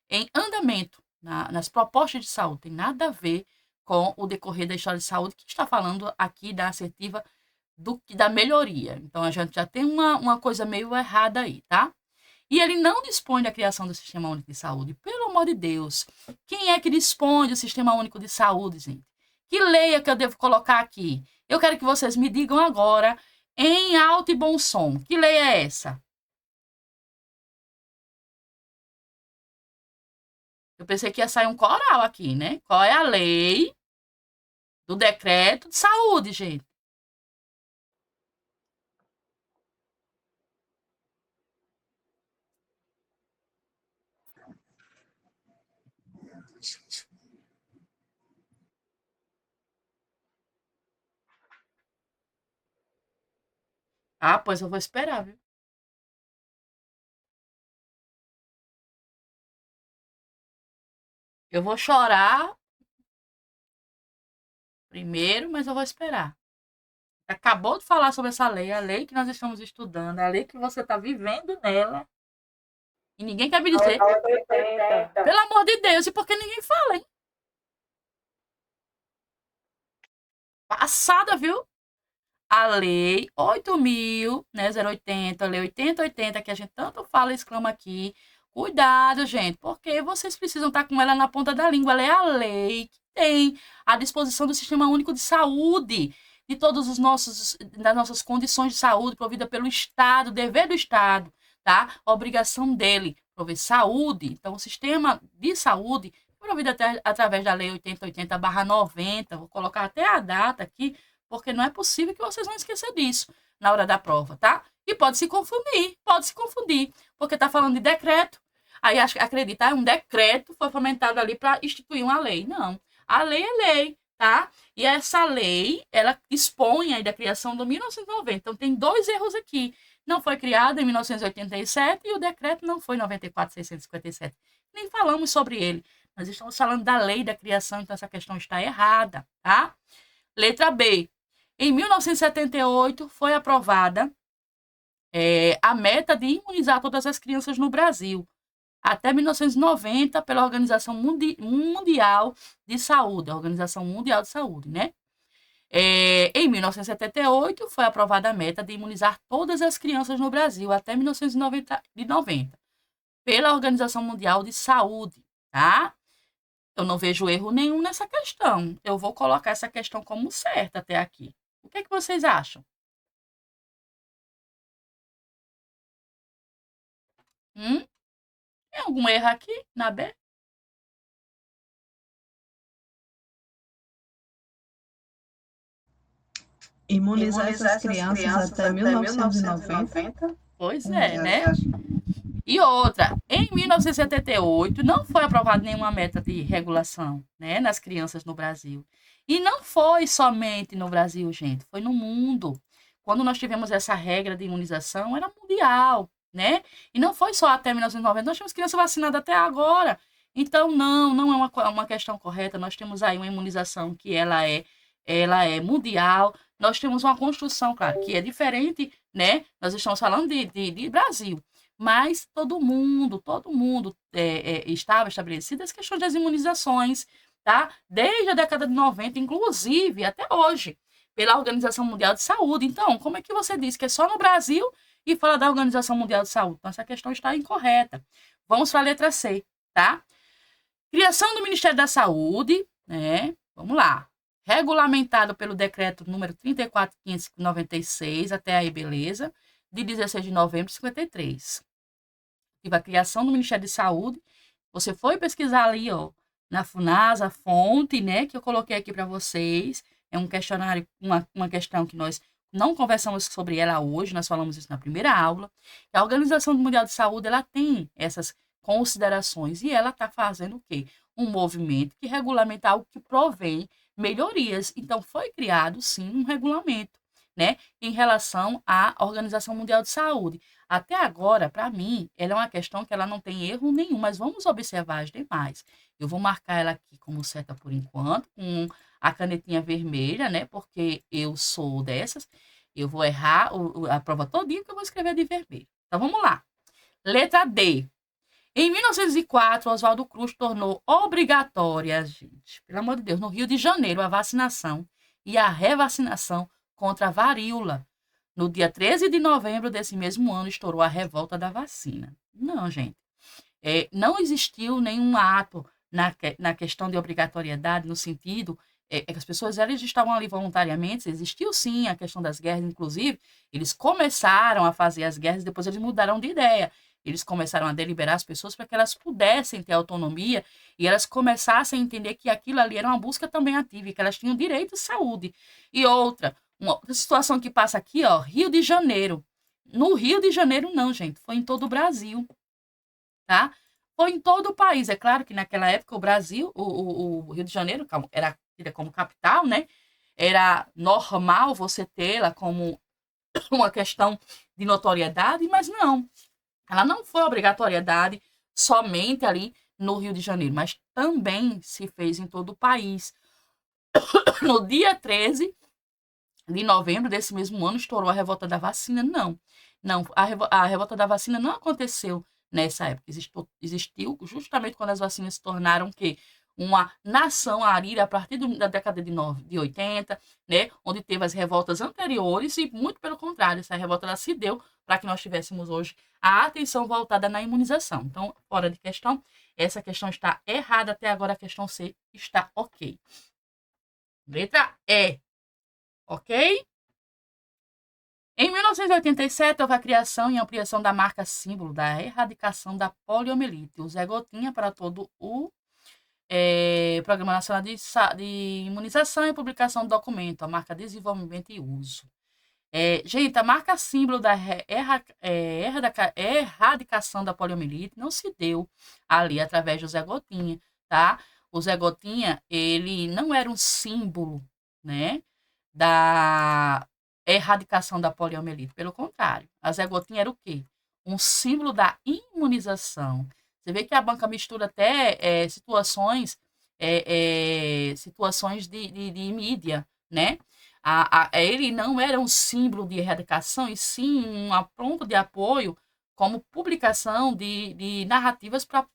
em andamento, nas propostas de saúde. Tem nada a ver com o decorrer da história de saúde, que está falando aqui da assertiva da melhoria. Então, a gente já tem uma coisa meio errada aí, tá? E ele não dispõe da criação do Sistema Único de Saúde. Pelo amor de Deus. Quem é que dispõe do Sistema Único de Saúde, gente? Que lei é que eu devo colocar aqui? Eu quero que vocês me digam agora, em alto e bom som. Que lei é essa? Eu pensei que ia sair um coral aqui, né? Qual é a lei do decreto de saúde, gente? Ah, pois eu vou esperar, viu? Eu vou chorar primeiro, mas eu vou esperar. Acabou de falar sobre essa lei, a lei que nós estamos estudando, a lei que você está vivendo nela. E ninguém quer me dizer. Pelo amor de Deus, e por que ninguém fala, hein? Passada, viu? A lei 8.000, né, 080, a lei 8080, que a gente tanto fala e exclama aqui. Cuidado, gente, porque vocês precisam estar com ela na ponta da língua. Ela é a lei que tem à disposição do Sistema Único de Saúde, de todos das nossas condições de saúde provida pelo Estado, dever do Estado, tá? A obrigação dele prover saúde. Então, o sistema de saúde é provido através da lei 8080/90. Vou colocar até a data aqui, porque não é possível que vocês vão esquecer disso na hora da prova, tá? E pode se confundir, porque está falando de decreto. Aí acredita, um decreto foi fomentado ali para instituir uma lei. Não, a lei é lei, tá? E essa lei, ela dispõe aí da criação do 1990. Então, tem 2 erros aqui. Não foi criada em 1987 e o decreto não foi 94.657. Nem falamos sobre ele. Nós estamos falando da lei da criação, então essa questão está errada, tá? Letra B. Em 1978, foi aprovada a meta de imunizar todas as crianças no Brasil, até 1990, pela Organização Mundial de Saúde, a Organização Mundial de Saúde, né? Em 1978, foi aprovada a meta de imunizar todas as crianças no Brasil, até 1990, pela Organização Mundial de Saúde, tá? Eu não vejo erro nenhum nessa questão. Eu vou colocar essa questão como certa até aqui. O que é que vocês acham? Tem algum erro aqui na B? Imunizar essas crianças até 1990? Pois Eu né? acho. E outra, em 1978 não foi aprovada nenhuma meta de regulação, né, nas crianças no Brasil. E não foi somente no Brasil, gente, foi no mundo. Quando nós tivemos essa regra de imunização, era mundial, né? E não foi só até 1990, nós tínhamos criança vacinada até agora. Então, não é uma questão correta. Nós temos aí uma imunização que ela é mundial. Nós temos uma construção, claro, que é diferente, né? Nós estamos falando de Brasil. Mas todo mundo estava estabelecido as questões das imunizações, tá? Desde a década de 90, inclusive até hoje, pela Organização Mundial de Saúde. Então, como é que você diz que é só no Brasil e fala da Organização Mundial de Saúde? Então, essa questão está incorreta. Vamos para a letra C, tá? Criação do Ministério da Saúde, né? Vamos lá. Regulamentado pelo decreto número 34.596, até aí, beleza, de 16 de novembro de 53. Tive a criação do Ministério de Saúde. Você foi pesquisar ali, ó, na FUNASA, a fonte, né, que eu coloquei aqui para vocês. É um questionário, uma questão que nós não conversamos sobre ela hoje, nós falamos isso na primeira aula. A Organização Mundial de Saúde, ela tem essas considerações e ela está fazendo o quê? Um movimento que regulamenta algo que provém melhorias. Então, foi criado, sim, um regulamento, né, em relação à Organização Mundial de Saúde. Até agora, para mim, ela é uma questão que ela não tem erro nenhum, mas vamos observar as demais. Eu vou marcar ela aqui como certa por enquanto, com a canetinha vermelha, né, porque eu sou dessas. Eu vou errar a prova todinha que eu vou escrever de vermelho. Então, vamos lá. Letra D. Em 1904, Oswaldo Cruz tornou obrigatória, gente, pelo amor de Deus, no Rio de Janeiro, a vacinação e a revacinação contra a varíola. No dia 13 de novembro desse mesmo ano, estourou a revolta da vacina. Não, gente. Não existiu nenhum ato na questão de obrigatoriedade, no sentido que as pessoas elas estavam ali voluntariamente. Existiu sim a questão das guerras, inclusive. Eles começaram a fazer as guerras, depois eles mudaram de ideia. Eles começaram a deliberar as pessoas para que elas pudessem ter autonomia e elas começassem a entender que aquilo ali era uma busca também ativa e que elas tinham direito à saúde. E outra situação que passa aqui, ó, Rio de Janeiro. No Rio de Janeiro, não, gente. Foi em todo o Brasil, tá? Foi em todo o país. É claro que naquela época o Brasil, o Rio de Janeiro era tida como capital, né? Era normal você tê-la como uma questão de notoriedade, mas não. Ela não foi obrigatoriedade somente ali no Rio de Janeiro, mas também se fez em todo o país. No dia 13 de novembro desse mesmo ano, estourou a revolta da vacina. Não, a revolta da vacina não aconteceu nessa época. Existiu justamente quando as vacinas se tornaram o quê? Uma nação arida a partir da década de 80, né, onde teve as revoltas anteriores e, muito pelo contrário, essa revolta ela se deu para que nós tivéssemos hoje a atenção voltada na imunização. Então, fora de questão, essa questão está errada, até agora a questão C está ok. Letra E, ok? Em 1987, houve a criação e ampliação da marca símbolo da erradicação da poliomielite, o Zé Gotinha, para todo o Programa Nacional de Imunização e publicação do documento, a marca Desenvolvimento e Uso. Gente, a marca símbolo da erradicação da poliomielite não se deu ali através do Zé Gotinha, tá? O Zé Gotinha, ele não era um símbolo, né, da erradicação da poliomielite. Pelo contrário, a Zé Gotinha era o quê? Um símbolo da imunização. Você vê que a banca mistura até situações de mídia, né? Ele não era um símbolo de erradicação, e sim uma pronta de apoio como publicação de narrativas para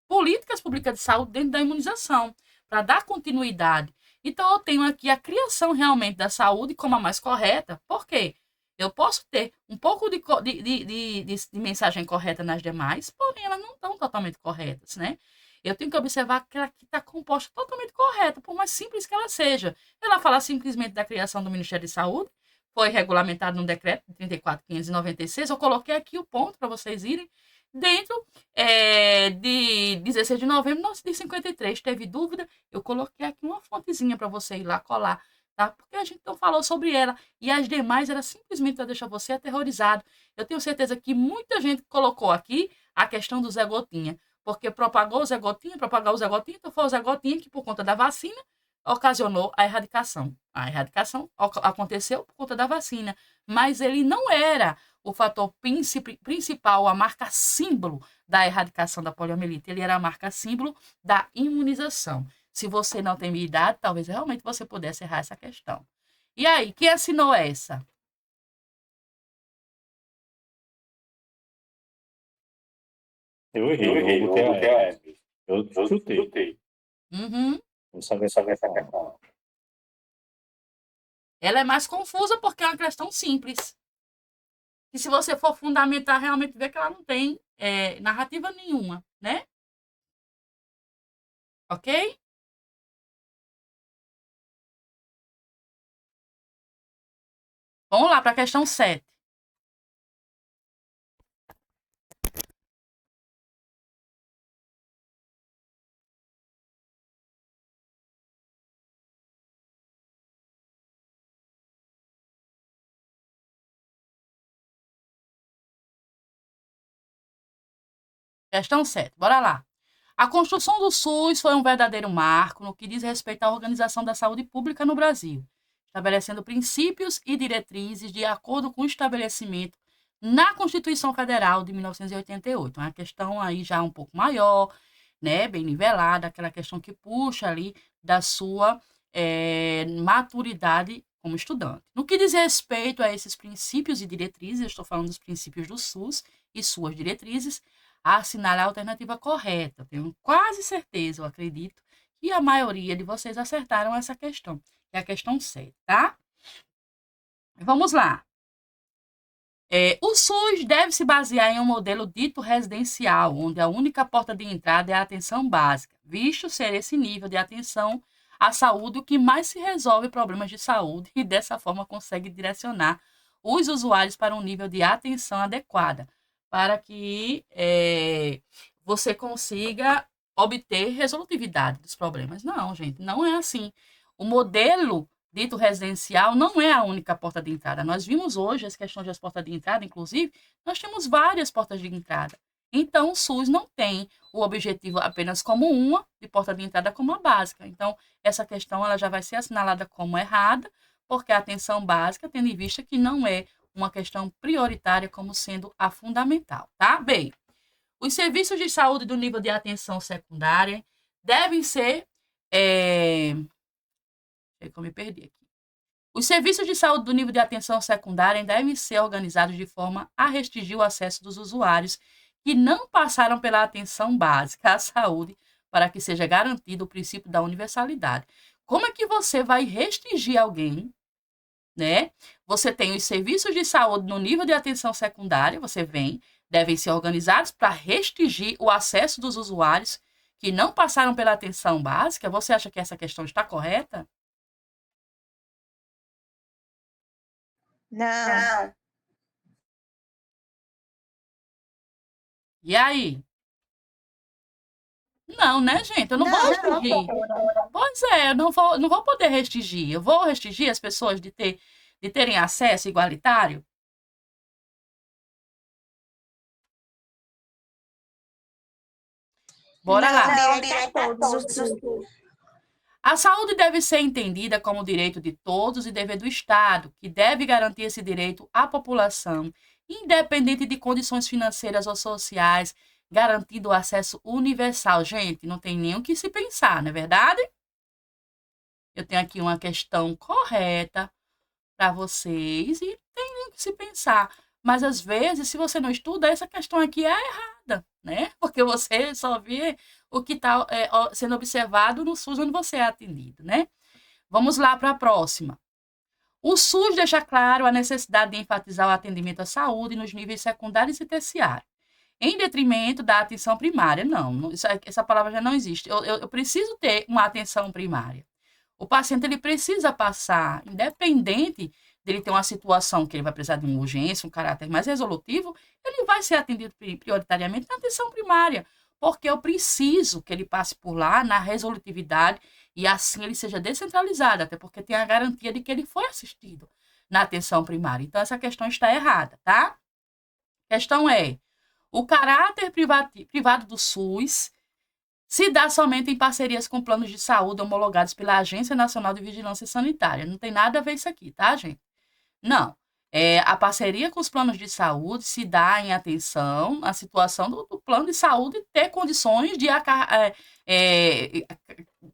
políticas públicas de saúde dentro da imunização, para dar continuidade. Então, eu tenho aqui a criação realmente da saúde como a mais correta. Por quê? Eu posso ter um pouco de mensagem correta nas demais, porém elas não estão totalmente corretas, né? Eu tenho que observar que ela está composta totalmente correta, por mais simples que ela seja. Ela fala simplesmente da criação do Ministério de Saúde, foi regulamentado no decreto 34.596. Eu coloquei aqui o ponto para vocês irem. Dentro de 16 de novembro de 53. Teve dúvida? Eu coloquei aqui uma fontezinha para você ir lá colar, tá? Porque a gente não falou sobre ela. E as demais era simplesmente para deixar você aterrorizado. Eu tenho certeza que muita gente colocou aqui a questão do Zé Gotinha. Porque propagou o Zé Gotinha, então foi o Zé Gotinha que, por conta da vacina, ocasionou a erradicação. A erradicação aconteceu por conta da vacina. Mas ele não era o fator principal, a marca símbolo da erradicação da poliomielite. Ele era a marca símbolo da imunização. Se você não tem idade, talvez realmente você pudesse errar essa questão. E aí, quem assinou essa? Eu errei, eu chutei. Uhum. Não sabia essa questão. Ela é mais confusa porque é uma questão simples. E se você for fundamentar, realmente ver que ela não tem narrativa nenhuma, né? Ok? Vamos lá para a questão 7. Questão 7, bora lá. A construção do SUS foi um verdadeiro marco no que diz respeito à organização da saúde pública no Brasil, estabelecendo princípios e diretrizes de acordo com o estabelecimento na Constituição Federal de 1988. Uma questão aí já um pouco maior, né, bem nivelada, aquela questão que puxa ali da sua maturidade como estudante. No que diz respeito a esses princípios e diretrizes, eu estou falando dos princípios do SUS e suas diretrizes, assinalar a alternativa correta. Tenho quase certeza, eu acredito, que a maioria de vocês acertaram essa questão, que é a questão 7, tá? Vamos lá. O SUS deve se basear em um modelo dito residencial, onde a única porta de entrada é a atenção básica, visto ser esse nível de atenção à saúde o que mais se resolve problemas de saúde e dessa forma consegue direcionar os usuários para um nível de atenção adequada, para que você consiga obter resolutividade dos problemas. Não, gente, não é assim. O modelo dito residencial não é a única porta de entrada. Nós vimos hoje as questões das portas de entrada, inclusive, nós temos várias portas de entrada. Então, o SUS não tem o objetivo apenas como uma de porta de entrada como a básica. Então, essa questão ela já vai ser assinalada como errada, porque a atenção básica, tendo em vista que não é uma questão prioritária como sendo a fundamental, tá? Bem, os serviços de saúde do nível de atenção secundária devem ser... Eu me perdi aqui. Os serviços de saúde do nível de atenção secundária devem ser organizados de forma a restringir o acesso dos usuários que não passaram pela atenção básica à saúde para que seja garantido o princípio da universalidade. Como é que você vai restringir alguém, né? Você tem os serviços de saúde no nível de atenção secundária, devem ser organizados para restringir o acesso dos usuários que não passaram pela atenção básica. Você acha que essa questão está correta? Não. E aí? Não, né, gente? Eu não vou restringir. Pois é, eu não vou poder restringir. Eu vou restringir as pessoas de terem acesso igualitário? Bora lá. Não, direito a todos. A saúde deve ser entendida como direito de todos e dever do Estado, que deve garantir esse direito à população, independente de condições financeiras ou sociais, garantindo o acesso universal. Gente, não tem nem o que se pensar, não é verdade? Eu tenho aqui uma questão correta para vocês e tem nem o que se pensar. Mas, às vezes, se você não estuda, essa questão aqui é errada, né? Porque você só vê o que está sendo observado no SUS onde você é atendido, né? Vamos lá para a próxima. O SUS deixa claro a necessidade de enfatizar o atendimento à saúde nos níveis secundários e terciários, em detrimento da atenção primária. Não, essa palavra já não existe. Eu preciso ter uma atenção primária. O paciente ele precisa passar, independente dele ter uma situação que ele vai precisar de uma urgência, um caráter mais resolutivo, ele vai ser atendido prioritariamente na atenção primária, porque eu preciso que ele passe por lá na resolutividade e assim ele seja descentralizado, até porque tem a garantia de que ele foi assistido na atenção primária. Então, essa questão está errada, tá? A questão é, o caráter privado do SUS se dá somente em parcerias com planos de saúde homologados pela Agência Nacional de Vigilância Sanitária. Não tem nada a ver isso aqui, tá, gente? Não. A parceria com os planos de saúde se dá em atenção à situação do plano de saúde ter condições de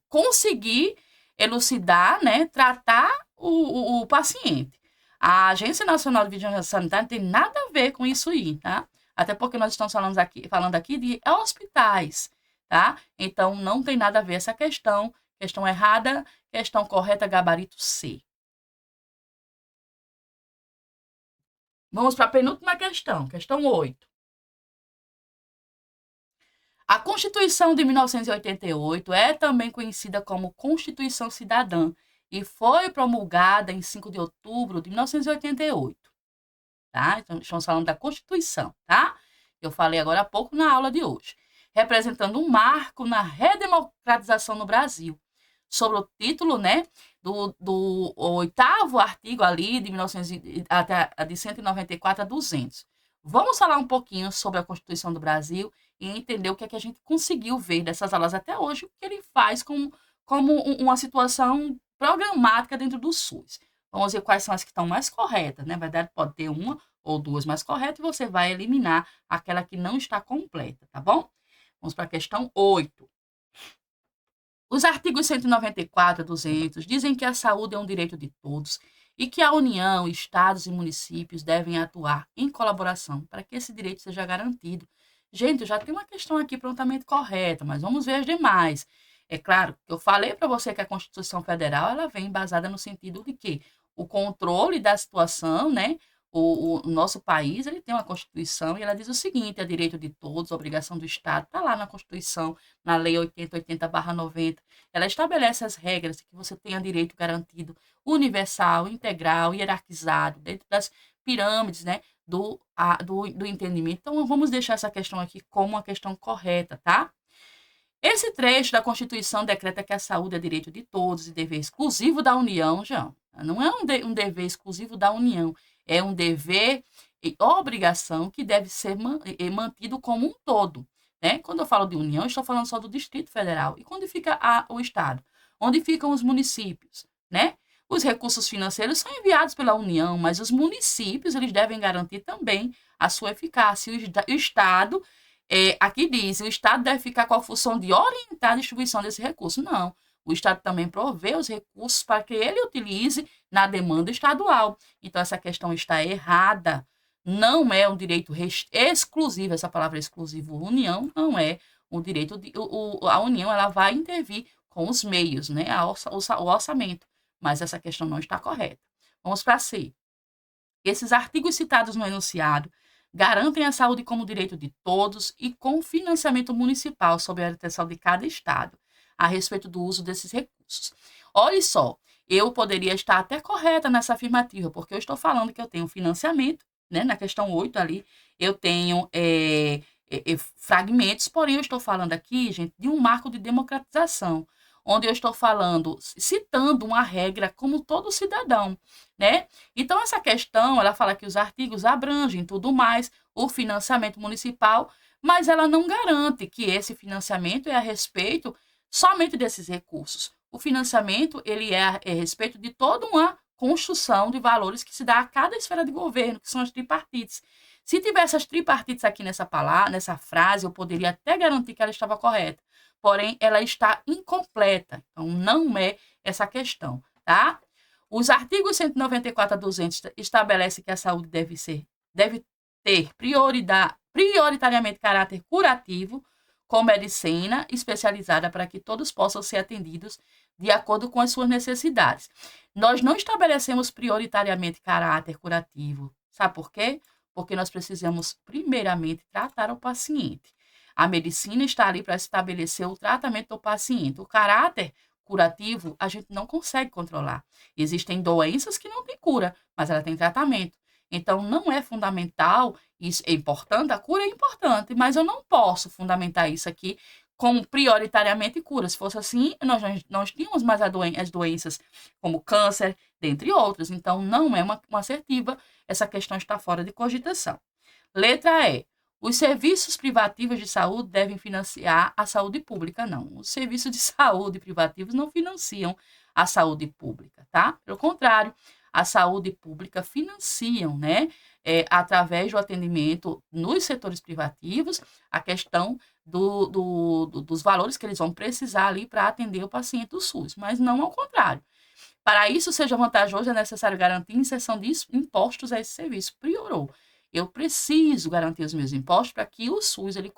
conseguir elucidar, né, tratar o paciente. A Agência Nacional de Vigilância Sanitária não tem nada a ver com isso aí, tá? Até porque nós estamos falando aqui de hospitais, tá? Então, não tem nada a ver essa questão. Questão errada, questão correta, gabarito C. Vamos para a penúltima questão, questão 8. A Constituição de 1988 é também conhecida como Constituição Cidadã e foi promulgada em 5 de outubro de 1988. Tá? Então, estamos falando da Constituição, tá? Eu falei agora há pouco na aula de hoje. Representando um marco na redemocratização no Brasil. Sobre o título, né, do 8º artigo ali, de 194 a 200. Vamos falar um pouquinho sobre a Constituição do Brasil e entender o que é que a gente conseguiu ver dessas aulas até hoje, o que ele faz como uma situação programática dentro do SUS. Vamos ver quais são as que estão mais corretas, né? Na verdade, pode ter uma ou duas mais corretas e você vai eliminar aquela que não está completa, tá bom? Vamos para a questão 8. Os artigos 194 a 200 dizem que a saúde é um direito de todos e que a União, estados e municípios devem atuar em colaboração para que esse direito seja garantido. Gente, eu já tenho uma questão aqui prontamente correta, mas vamos ver as demais. É claro, eu falei para você que a Constituição Federal ela vem embasada no sentido de que o controle da situação, né? O nosso país ele tem uma Constituição e ela diz o seguinte: é direito de todos, obrigação do Estado, está lá na Constituição, na Lei 8080/90. Ela estabelece as regras de que você tenha direito garantido universal, integral, hierarquizado, dentro das pirâmides, né, do entendimento. Então, vamos deixar essa questão aqui como uma questão correta, tá? Esse trecho da Constituição decreta que a saúde é direito de todos e dever exclusivo da União, já. Não é um dever exclusivo da União, é um dever e obrigação que deve ser mantido como um todo. Né? Quando eu falo de União, eu estou falando só do Distrito Federal. E quando fica o Estado? Onde ficam os municípios? Né? Os recursos financeiros são enviados pela União, mas os municípios eles devem garantir também a sua eficácia. O Estado, aqui diz, o Estado deve ficar com a função de orientar a distribuição desse recurso. Não. O Estado também provê os recursos para que ele utilize na demanda estadual. Então, essa questão está errada. Não é um direito exclusivo, essa palavra exclusivo, União, não é um direito. A União ela vai intervir com os meios, né, o orçamento. Mas essa questão não está correta. Vamos para C. Esses artigos citados no enunciado garantem a saúde como direito de todos e com financiamento municipal sob a atenção de cada Estado a respeito do uso desses recursos. Olha só, eu poderia estar até correta nessa afirmativa, porque eu estou falando que eu tenho financiamento, né? Na questão 8 ali, eu tenho fragmentos, porém eu estou falando aqui, gente, de um marco de democratização, onde eu estou falando, citando uma regra como todo cidadão, né? Então, essa questão, ela fala que os artigos abrangem tudo mais, o financiamento municipal, mas ela não garante que esse financiamento é a respeito somente desses recursos. O financiamento, ele é a respeito de toda uma construção de valores que se dá a cada esfera de governo, que são as tripartites. Se tivesse as tripartites aqui nessa frase, eu poderia até garantir que ela estava correta. Porém, ela está incompleta. Então, não é essa questão, tá? Os artigos 194 a 200 estabelecem que a saúde deve ter prioritariamente caráter curativo, com medicina especializada para que todos possam ser atendidos de acordo com as suas necessidades. Nós não estabelecemos prioritariamente caráter curativo. Sabe por quê? Porque nós precisamos, primeiramente, tratar o paciente. A medicina está ali para estabelecer o tratamento do paciente. O caráter curativo, a gente não consegue controlar. Existem doenças que não têm cura, mas ela tem tratamento. Então, não é fundamental, isso é importante, a cura é importante, mas eu não posso fundamentar isso aqui como prioritariamente cura. Se fosse assim, nós tínhamos mais as doenças como câncer, dentre outras. Então, não é uma assertiva, essa questão está fora de cogitação. Letra E. Os serviços privativos de saúde devem financiar a saúde pública. Não, os serviços de saúde privativos não financiam a saúde pública, tá? Pelo contrário, a saúde pública financiam, né, através do atendimento nos setores privativos, a questão dos valores que eles vão precisar ali para atender o paciente do SUS, mas não ao contrário. Para isso seja vantajoso, é necessário garantir inserção de impostos a esse serviço. Priorou. Eu preciso garantir os meus impostos para que o SUS ele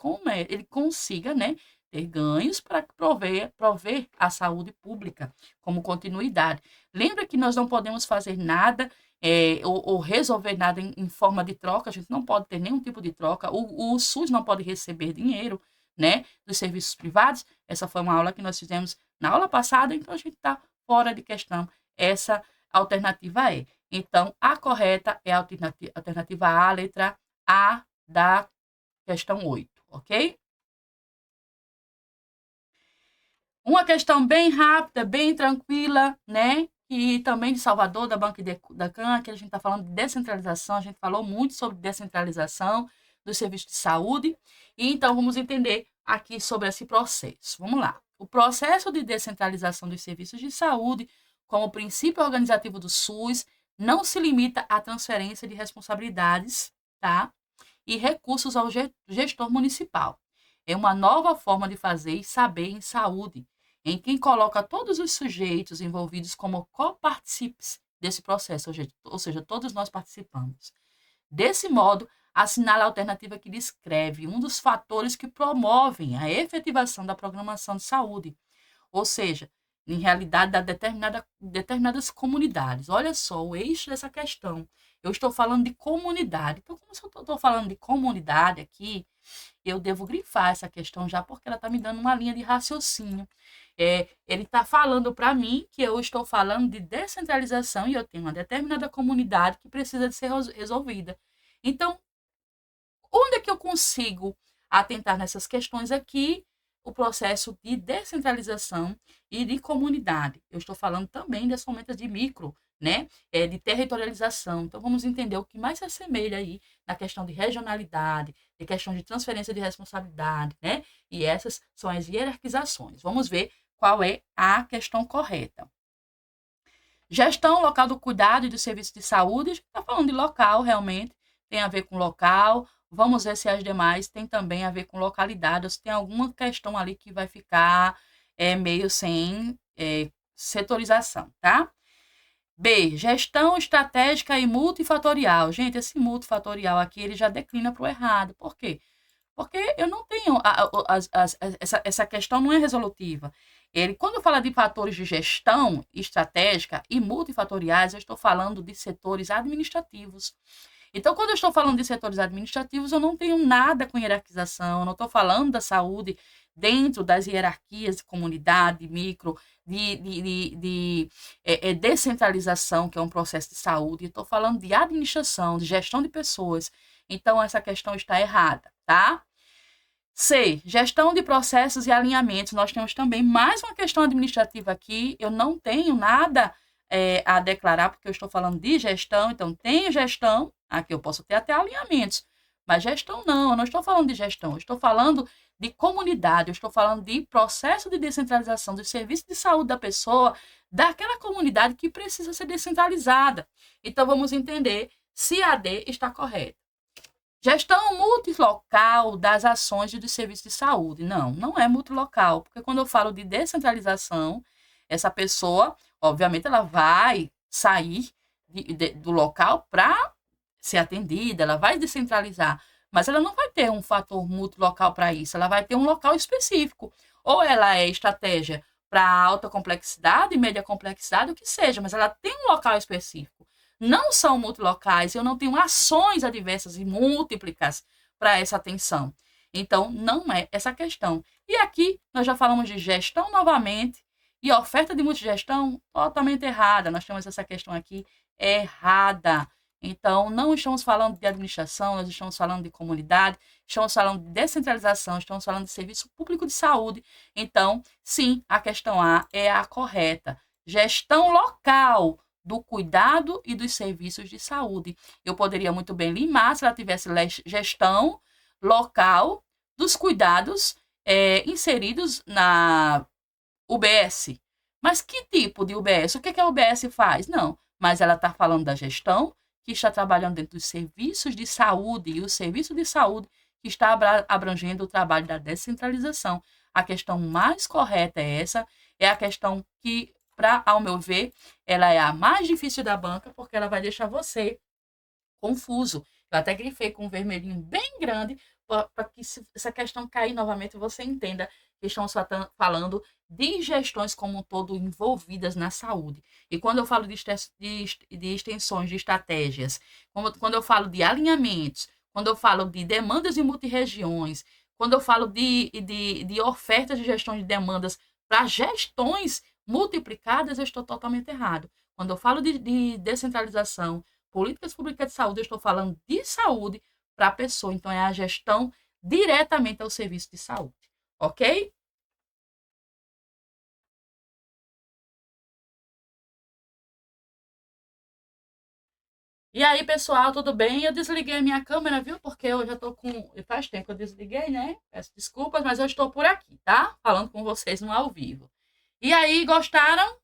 consiga, né, ter ganhos para prover a saúde pública como continuidade. Lembra que nós não podemos fazer nada ou resolver nada em forma de troca, a gente não pode ter nenhum tipo de troca, o SUS não pode receber dinheiro, né, dos serviços privados. Essa foi uma aula que nós fizemos na aula passada, então a gente está fora de questão. Essa alternativa é. Então, a correta é a alternativa A, letra A da questão 8, ok? Uma questão bem rápida, bem tranquila, né? E também de Salvador, da Banca da Can, que a gente está falando de descentralização, a gente falou muito sobre descentralização dos serviços de saúde. E então, vamos entender aqui sobre esse processo. Vamos lá. O processo de descentralização dos serviços de saúde, como princípio organizativo do SUS, não se limita à transferência de responsabilidades, tá? E recursos ao gestor municipal. É uma nova forma de fazer e saber em saúde, em quem coloca todos os sujeitos envolvidos como copartícipes desse processo, ou seja, todos nós participamos. Desse modo, assinala a alternativa que descreve um dos fatores que promovem a efetivação da programação de saúde, ou seja, em realidade, da determinadas comunidades. Olha só, o eixo dessa questão. Eu estou falando de comunidade. Então, como eu estou falando de comunidade aqui, eu devo grifar essa questão já, porque ela está me dando uma linha de raciocínio. Ele está falando para mim que eu estou falando de descentralização e eu tenho uma determinada comunidade que precisa de ser resolvida. Então, onde é que eu consigo atentar nessas questões aqui? O processo de descentralização e de comunidade. Eu estou falando também das ferramentas de micro, né? De territorialização. Então, vamos entender o que mais se assemelha aí na questão de regionalidade, de questão de transferência de responsabilidade, né? E essas são as hierarquizações. Vamos ver qual é a questão correta. Gestão local do cuidado e do serviço de saúde. A gente está falando de local, realmente, tem a ver com local. Vamos ver se as demais têm também a ver com localidade, ou se tem alguma questão ali que vai ficar meio sem setorização, tá? B, gestão estratégica e multifatorial. Gente, esse multifatorial aqui, ele já declina para o errado. Por quê? Porque eu não tenho, essa questão não é resolutiva. Quando fala de fatores de gestão estratégica e multifatoriais, eu estou falando de setores administrativos. Então, quando eu estou falando de setores administrativos, eu não tenho nada com hierarquização, eu não estou falando da saúde dentro das hierarquias de comunidade, micro, de descentralização, que é um processo de saúde. Estou falando de administração, de gestão de pessoas. Então, essa questão está errada, tá? C, gestão de processos e alinhamentos. Nós temos também mais uma questão administrativa aqui. Eu não tenho nada a declarar, porque eu estou falando de gestão. Então, tenho gestão. Aqui eu posso ter até alinhamentos. Mas gestão não, eu não estou falando de gestão. Eu estou falando de comunidade. Eu estou falando de processo de descentralização do serviço de saúde da pessoa, daquela comunidade que precisa ser descentralizada. Então, vamos entender se a D está correta. Gestão multilocal das ações e dos serviços de saúde. Não, não é multilocal, porque quando eu falo de descentralização, essa pessoa, obviamente, ela vai sair do local para ser atendida, ela vai descentralizar, mas ela não vai ter um fator multilocal para isso, ela vai ter um local específico. Ou ela é estratégia para alta complexidade, média complexidade, o que seja, mas ela tem um local específico. Não são multilocais, eu não tenho ações adversas e múltiplicas para essa atenção. Então, não é essa questão. E aqui, nós já falamos de gestão novamente, e oferta de multigestão totalmente errada. Nós temos essa questão aqui errada. Então, não estamos falando de administração, nós estamos falando de comunidade, estamos falando de descentralização, estamos falando de serviço público de saúde. Então, sim, a questão A é a correta. Gestão local do cuidado e dos serviços de saúde. Eu poderia muito bem limar se ela tivesse gestão local dos cuidados inseridos na UBS. Mas que tipo de UBS? O que a UBS faz? Não, mas ela está falando da gestão que está trabalhando dentro dos serviços de saúde e o serviço de saúde que está abrangendo o trabalho da descentralização. A questão mais correta é essa, é a questão que, ao meu ver, ela é a mais difícil da banca, porque ela vai deixar você confuso. Eu até grifei com um vermelhinho bem grande, para que se essa questão cair novamente, você entenda que estamos falando de gestões como um todo envolvidas na saúde. E quando eu falo de extensões, de estratégias, quando eu falo de alinhamentos, quando eu falo de demandas de multirregiões, quando eu falo de ofertas de gestão de demandas para gestões multiplicadas, eu estou totalmente errado. Quando eu falo de descentralização, políticas públicas de saúde, eu estou falando de saúde para a pessoa. Então, é a gestão diretamente ao serviço de saúde. Ok? E aí, pessoal, tudo bem? Eu desliguei a minha câmera, viu? Porque eu já tô com... Faz tempo que eu desliguei, né? Peço desculpas, mas eu estou por aqui, tá? Falando com vocês no ao vivo. E aí, gostaram?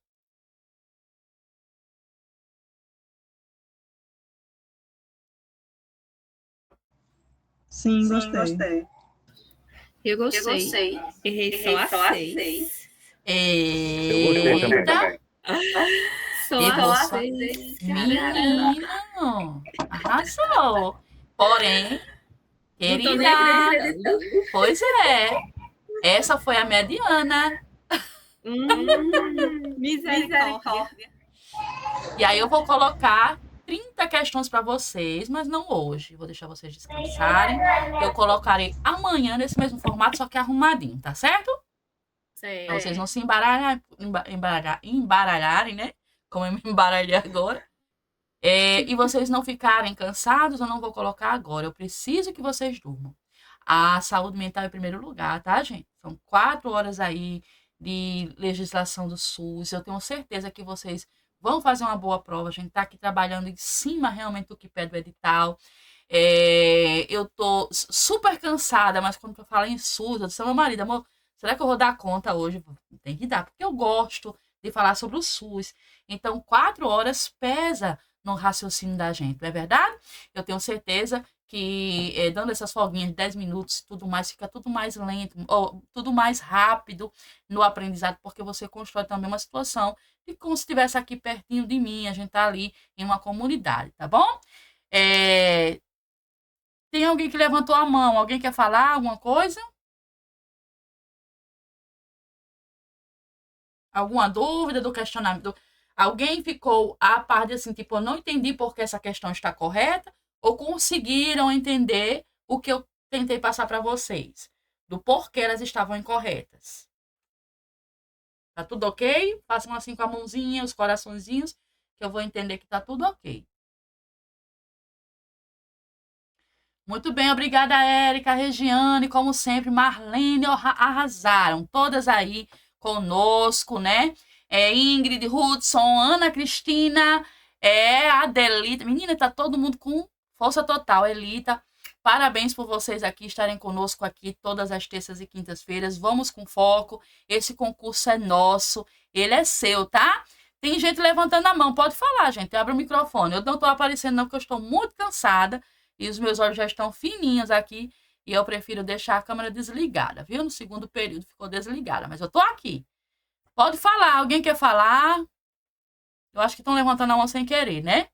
Sim, gostei. Eu gostei. Errei só a 6. Eu gostei também. Só a 6. Menino, arrasou. Porém, querida, pois é, essa foi a mediana. Misericórdia. E aí eu vou colocar 30 questões para vocês, mas não hoje. Vou deixar vocês descansarem. Eu colocarei amanhã nesse mesmo formato, só que arrumadinho, tá certo? Certo. Pra vocês não se embaralharem, né? Como eu me embaralhei agora. E vocês não ficarem cansados, eu não vou colocar agora. Eu preciso que vocês durmam. A saúde mental em primeiro lugar, tá, gente? São 4 horas aí de legislação do SUS. Eu tenho certeza que vocês vão fazer uma boa prova. A gente tá aqui trabalhando em cima realmente do que pede o edital. Eu tô super cansada, mas quando eu falo em SUS, eu disse ao meu marido, amor, será que eu vou dar conta hoje? Tem que dar, porque eu gosto de falar sobre o SUS. Então, 4 horas pesa no raciocínio da gente, não é verdade? Eu tenho certeza que dando essas folguinhas de 10 minutos e tudo mais, fica tudo mais lento, ou tudo mais rápido no aprendizado, porque você constrói também uma situação de como se estivesse aqui pertinho de mim, a gente tá ali em uma comunidade, tá bom? Tem alguém que levantou a mão? Alguém quer falar alguma coisa? Alguma dúvida do questionamento? Alguém ficou a par de assim, tipo, eu não entendi por que essa questão está correta, ou conseguiram entender o que eu tentei passar para vocês, do porquê elas estavam incorretas. Tá tudo ok? Façam assim com a mãozinha, os coraçõezinhos, que eu vou entender que tá tudo ok. Muito bem, obrigada, Érica, Regiane, como sempre, Marlene, arrasaram, todas aí conosco, né? Ingrid, Hudson, Ana Cristina, Adelita. Menina, tá todo mundo com força total. Elita, parabéns por vocês aqui estarem conosco aqui todas as terças e quintas-feiras. Vamos com foco. Esse concurso é nosso, ele é seu, tá? Tem gente levantando a mão, pode falar, gente. Abre o microfone. Eu não tô aparecendo não, porque eu estou muito cansada e os meus olhos já estão fininhos aqui e eu prefiro deixar a câmera desligada, viu? No segundo período ficou desligada, mas eu tô aqui. Pode falar. Alguém quer falar? Eu acho que estão levantando a mão sem querer, né?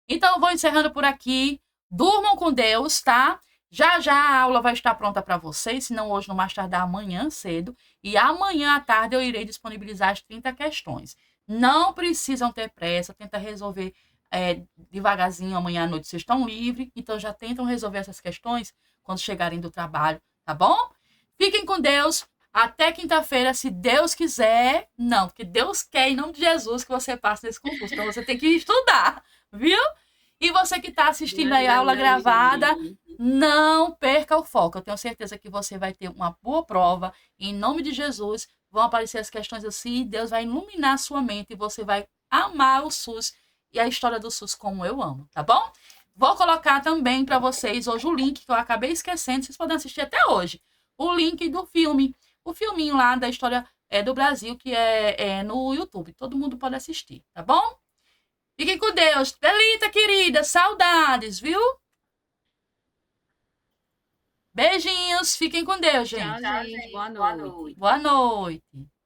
Então, eu vou encerrando por aqui. Durmam com Deus, tá? Já já a aula vai estar pronta para vocês, se não hoje, no mais tardar amanhã cedo. E amanhã à tarde eu irei disponibilizar as 30 questões. Não precisam ter pressa, tenta resolver devagarzinho amanhã à noite. Vocês estão livres, então já tentam resolver essas questões quando chegarem do trabalho, tá bom? Fiquem com Deus. Até quinta-feira, se Deus quiser. Não, porque Deus quer, em nome de Jesus, que você passe nesse concurso. Então, você tem que estudar, viu? E você que está assistindo aí a aula gravada, não perca o foco. Eu tenho certeza que você vai ter uma boa prova. Em nome de Jesus, vão aparecer as questões assim, Deus vai iluminar a sua mente e você vai amar o SUS e a história do SUS como eu amo, tá bom? Vou colocar também para vocês hoje o link que eu acabei esquecendo, vocês podem assistir até hoje. O link do filme, o filminho lá da história do Brasil, que é no YouTube. Todo mundo pode assistir, tá bom? Fiquem com Deus. Thelita, querida, saudades, viu? Beijinhos, fiquem com Deus, gente. Tchau, gente. Boa noite. Boa noite.